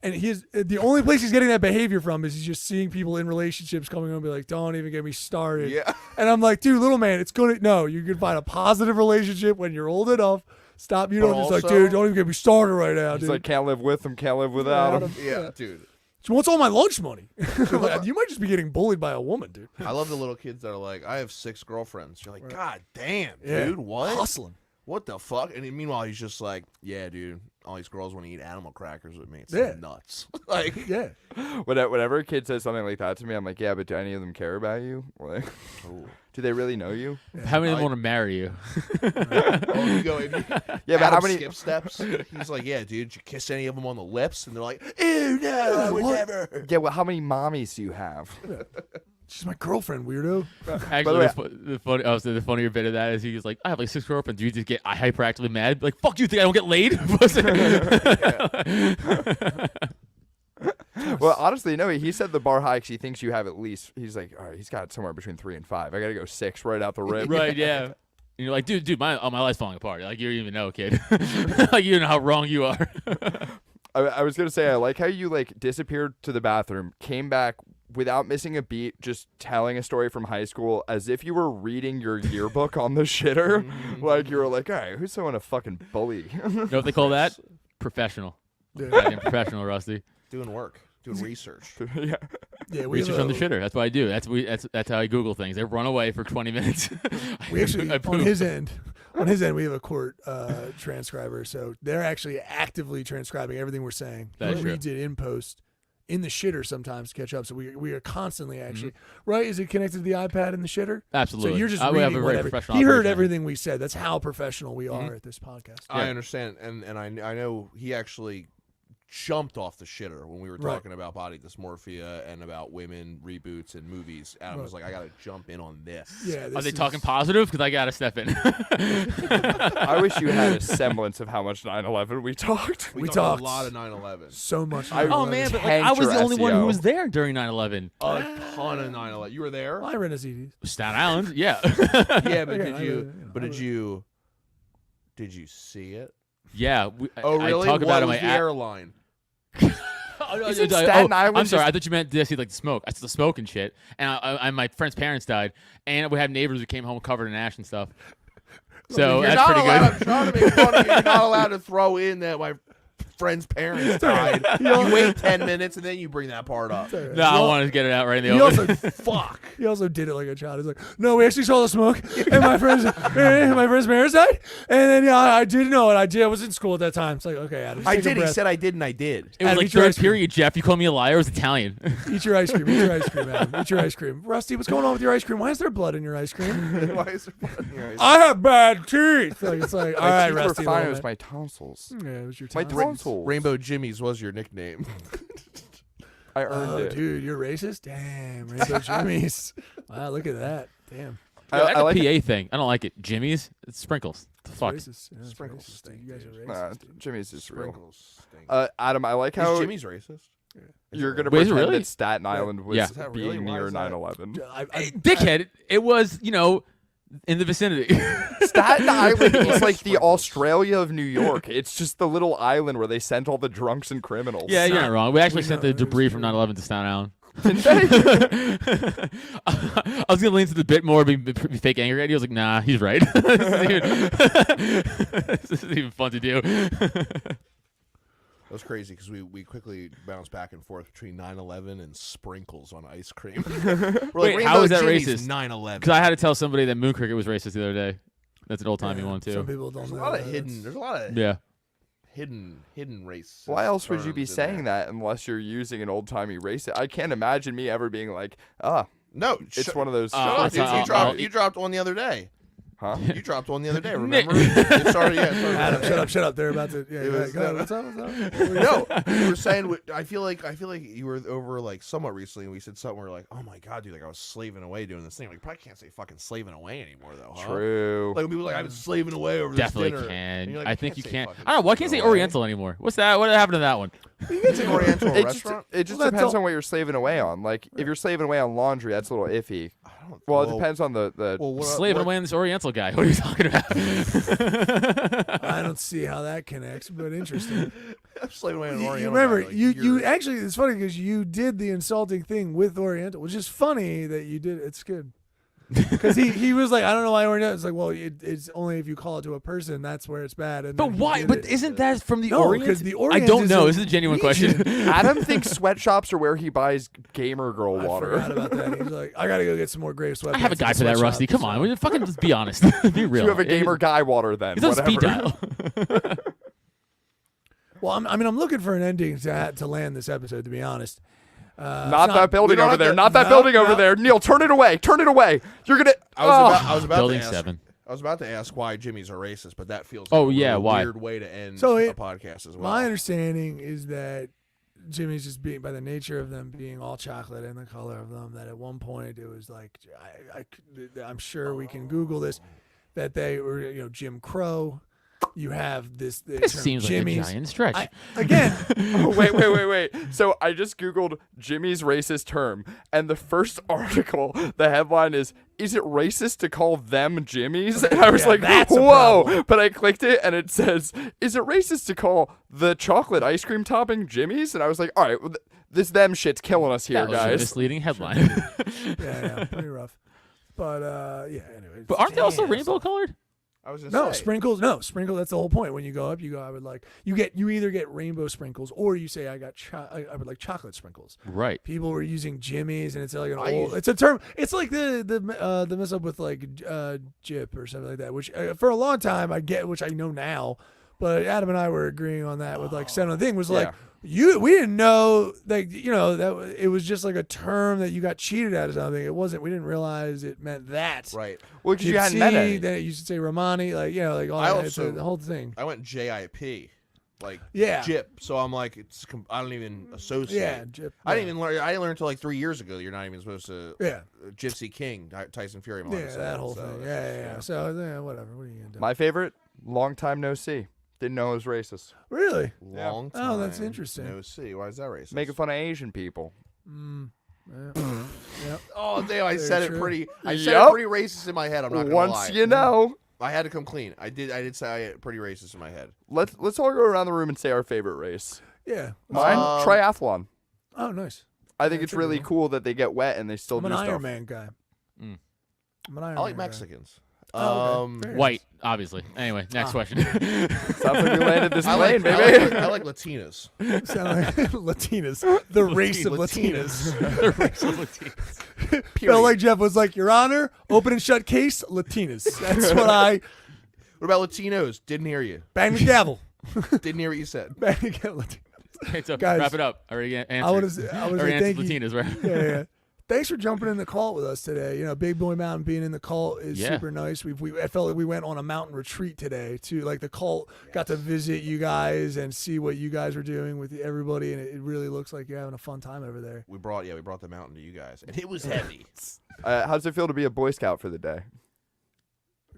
and the only place he's getting that behavior from is he's just seeing people in relationships coming home and be like, "Don't even get me started." Yeah. And I'm like, dude, little man, it's gonna no. You can find a positive relationship when you're old enough. Stop. You But don't just like, also- dude, don't even get me started right now, He's dude. like, can't live with him, can't live without him. Yeah, dude. She wants all my lunch money. Like, you might just be getting bullied by a woman, dude. I love the little kids that are like, I have 6 girlfriends. You're like, God damn, Yeah. dude, what? Hustling. What the fuck? And meanwhile, he's just like, yeah, dude, all these girls want to eat animal crackers with me. It's Yeah. nuts. Like, Yeah. Whenever a kid says something like that to me, I'm like, yeah, but do any of them care about you? Or like, do they really know you? How many of them want to marry you? oh, you go, if you, Yeah, but Adam how many? skip steps? He's like, yeah, dude, did you kiss any of them on the lips? And they're like, ew, no, I would What? never. Yeah, well, how many mommies do you have? She's my girlfriend, weirdo. Actually, the funnier bit of that is he was like, I have like 6 girlfriends. You just get hyperactively mad. Like, fuck you, think I don't get laid? Well, honestly, no. He said the bar high 'cause he thinks you have at least. He's like, all right, he's got somewhere between 3 and 5. I gotta go 6 right out the rip. Right, yeah. And you're like, dude, my life's falling apart. Like, you don't even know, kid. Like, you don't know how wrong you are. I was gonna say, I like how you like disappeared to the bathroom, came back without missing a beat, just telling a story from high school as if you were reading your yearbook on the shitter. Like you were like, all right, who's someone to fucking bully? You know what they call that? Professional. Yeah. Goddamn professional, Rusty. Doing work, doing research. Yeah. Yeah, we Research on the shitter. That's what I do. That's how I Google things. I run away for 20 minutes. We actually I on poop. his end, we have a court transcriber, so they're actually actively transcribing everything we're saying. That's He true. reads it in post, in the shitter sometimes to catch up. So we are constantly actually right. Is it connected to the iPad in the shitter? Absolutely. So you're just I would have reading a very whatever. professional He heard operation. everything we said. That's how professional we are at this podcast. I understand, and I know he actually jumped off the shitter when we were Right. talking about body dysmorphia and about women reboots and movies. Adam was like, I got to jump in on this. Yeah. Are this they is- talking positive? Because I got to step in. I wish you had a semblance of how much 9/11 we talked. We talked talked a lot of 9/11. so much? I- Oh, 9/11. man, but Tanked I was your the only one who SEO. was there during 9/11. A ton of 9/11. You were there? I ran a CD. Staten Island, yeah. Yeah, but Okay, did you see it? Yeah. Oh, really? I talk What about it on was my the app. airline? Isn't Staten Island I'm sorry. just- I thought you meant did I see like the smoke? I saw the smoke and shit. And my friend's parents died, and we had neighbors who came home covered in ash and stuff. So You're that's not pretty allowed, good. I'm trying to make fun of you. You're not allowed to throw in that my friend's parents died. You wait 10 minutes and then you bring that part up. No, I wanted to get it out right in the He open. also fuck. He also did it like a child. He's like, no, we actually saw the smoke, and my friend's parents died, and then I did know it. I was in school at that time. It's like, okay, Adam, I take a did. He breath. said I did, and I did. It was Adam, like eat your third ice cream. period, Jeff. You called me a liar. It was Italian. Eat your ice cream. Eat your ice cream, Adam. Eat your ice cream. Rusty, what's going on with your ice cream? Why is there blood in your ice cream? Why is there blood in your eyes? I have bad teeth. Like, it's like, all My right, teeth were Rusty. fine. It little was man. my tonsils. Yeah, it was your My time. tonsils. Rainbow Jimmy's was your nickname. I earned Oh, it. dude, you're racist? Damn, Rainbow Jimmy's. Wow, look at that. Damn. I like PA thing. I don't like it. Jimmy's. It's sprinkles. The fuck. Racist. Yeah, it's Sprinkles racist. stink, You guys are dude. Nah, racist. dude. Jimmy's is real. Sprinkles stink. Adam, I like Is how Jimmy's racist? you're gonna Wait, is it pretend really? that Staten Island was Yeah. Is that really? being Why near is that? 9/11. Dickhead. It was, in the vicinity. Staten Island is like the Australia of New York. It's just the little island where they sent all the drunks and criminals. Yeah, you're not wrong. We actually We sent know, the it was debris from true. 9/11 to Staten Island. Didn't they? I was gonna lean to the bit more, be fake angry at you. I was like, nah, he's right. This isn't even fun to do. That was crazy because we quickly bounced back and forth between 9/11 and sprinkles on ice cream. We're Wait, how is that Jimmy's racist? 9/11. Because I had to tell somebody that Moon Cricket was racist the other day. That's an old timey one Some too. people don't There's a know. lot of that. hidden. There's a lot of Yeah. hidden race. Why else would you be terms in saying there. that unless you're using an old timey race? I can't imagine me ever being like, No, it's one of those. Shut up, dude. I'll- You dropped one the other day. Huh? You dropped one the other day. Nick. Remember? It started. Yeah. It started Adam, shut up. They're about to. Yeah, It go was- ahead. What's up? What's up? No, you were saying. I feel like you were over like somewhat recently, and we said something. We're like, oh my god, dude, like I was slaving away doing this thing. Like, you probably can't say fucking slaving away anymore, though. Huh? True. Like when people are like I've been slaving away over Definitely this dinner. And can. you're like, I think you say can. fucking I don't know. Why can't I say slaving away. Oriental anymore? What's that? What happened to that one? You can say Oriental It just, restaurant. it just Well, that's depends all- on what you're slaving away on. Like, if you're slaving away on laundry, that's a little iffy. I don't- Well, it depends on the Well, what, Slaving what- away on this Oriental guy. What are you talking about? I don't see how that connects, but interesting. I'm slaving away on You Oriental. remember, guy, like, you you're- actually, it's funny because you did the insulting thing with Oriental, which is funny that you did. It's good. Because he was like, I don't know why Oriental. It's like, well, it's only if you call it to a person, that's where it's bad. And But then he why? did But it. isn't that from the No, Orient? 'cause the I Orient don't is know. a This is a genuine region. question. Adam thinks sweatshops are where he buys gamer girl I water. forgot about that. He's like, I gotta go get some more gray sweatpants. I have a at guy the for that, sweatshop, Rusty. Come so- on, fucking just be honest. Be real. You have a gamer guy water then. It's on whatever. speed dial. Well, I'm looking for an ending to land this episode. To be honest, Not it's that building don't over have there. to- Not that no, building over no. there. Neil, turn it away. Turn it away. You're gonna. I was about Building to ask, 7. I was about to ask why Jimmy's are racist, but that feels Oh, like a yeah, really why? weird way to end So a it- podcast as well. my understanding is that Jimmy's just being, by the nature of them being all chocolate and the color of them, that at one point it was like, I'm sure we can Google this, that they were, Jim Crow. You have this term seems Jimmy's. like a giant stretch. Again. Oh, wait. So I just Googled Jimmy's racist term, and the first article, the headline is it racist to call them Jimmy's? And I was like, that's a whoa. problem. But I clicked it, and it says, is it racist to call the chocolate ice cream topping Jimmy's? And I was like, all right, well, this them shit's killing us here, That was a guys. misleading headline. Yeah, pretty rough. But, anyway. But aren't they also Damn. rainbow colored? I was No, gonna say. sprinkles. No, sprinkle. That's the whole point. When you go up, I would like you either get rainbow sprinkles or you say I would like chocolate sprinkles. Right. People were using Jimmy's, and it's like I use- it's a term. It's like the mess up with like Jip or something like that. Which for a long time I get, which I know now. But Adam and I were agreeing on that with like Sen. The thing was like we didn't know that that it was just like a term that you got cheated at or something. It wasn't. We didn't realize it meant that. Right. Well, because you hadn't met any. Then it used to say Romani, like like all I that. also- the whole thing. I went JIP, like Yeah. Jip. So I'm like, I don't even associate. Yeah, Jip. I didn't even learn. I didn't learn until like 3 years ago that you're not even supposed to. Yeah. Gypsy King, Tyson Fury. Yeah, that whole thing. Yeah. So whatever. What are you gonna do? My favorite, long time no see. Didn't know it was racist. Really? Long time. Oh, that's interesting. No see. Why is that racist? Making fun of Asian people. Yep. Oh damn! I Very said true. it pretty. I said Yup. it pretty racist in my head. I'm not gonna Once lie. you know. I had to come clean. I did say I pretty racist in my head. Let's all go around the room and say our favorite race. Yeah. Mine, triathlon. Oh, nice. I think it's that's a good really one. cool that they get wet and they still I'm an do stuff. Iron Man guy. Mm. I'm an Iron I like Man Mexicans. Oh, okay. Very White, obviously. Anyway, next question. Sounds like we landed this I plane, like, baby. I like Latinas. nice. Sound like Latinas. The race of Latinas. Felt like Jeff was like, Your Honor, open and shut case, Latinas. That's what I What about Latinos? Didn't hear you. bang the gavel. Didn't hear what you said. Bang the gavel. Okay, so Guys, wrap it up. I already answered. I want to say thank you. Latinas, right? Yeah. Thanks for jumping in the cult with us today. Big Boy Mountain being in the cult is Yeah. super nice. I felt like we went on a mountain retreat today too. Like the cult got to visit you guys and see what you guys were doing with everybody, and it really looks like you're having a fun time over there. We brought the mountain to you guys, and it was heavy. How does it feel to be a Boy Scout for the day?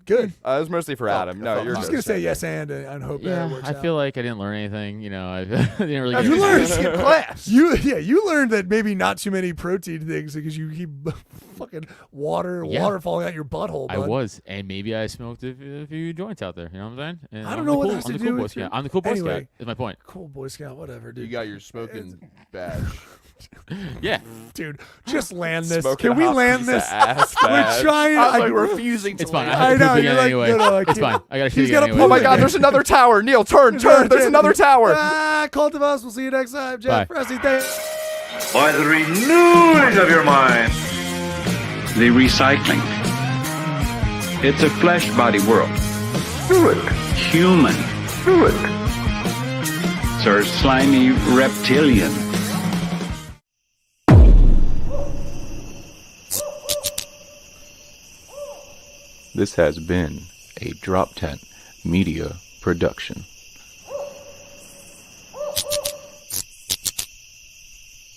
Good. It was mostly for Adam. No, felt you're I'm just good. gonna say yes and hope that Yeah, it works I out. feel like I didn't learn anything. I didn't really get You anything. learned Skip class. You learned that maybe not too many protein things because you keep fucking water falling out your butthole. I Bud. was, and maybe I smoked a few joints out there. You know what I'm saying? And I don't I'm know the what cool, it has I'm to the cool do Boy with you. Scout. I'm the cool Boy Anyway. Scout. Is my point. Cool Boy Scout, whatever, You dude. got your smoking badge. Yeah. Dude, just land this. Smoking Can we a hot land piece this? of ass We're badge. trying. I'm I- like refusing to. It's fine. land. I I have know. to poop You're again like, anyway. no, I It's can't. fine. I got to He's shit gotta again Oh anyway. my God, there's another tower. Neil, turn. There's another tower. Cult of us. We'll see you next time. Jeff Bye. Presley, thanks. By the renewing of your mind. The recycling. It's a flesh body world. Fluid. Human. Fluid. Sir slimy reptilian. This has been a Drop Tent Media Production.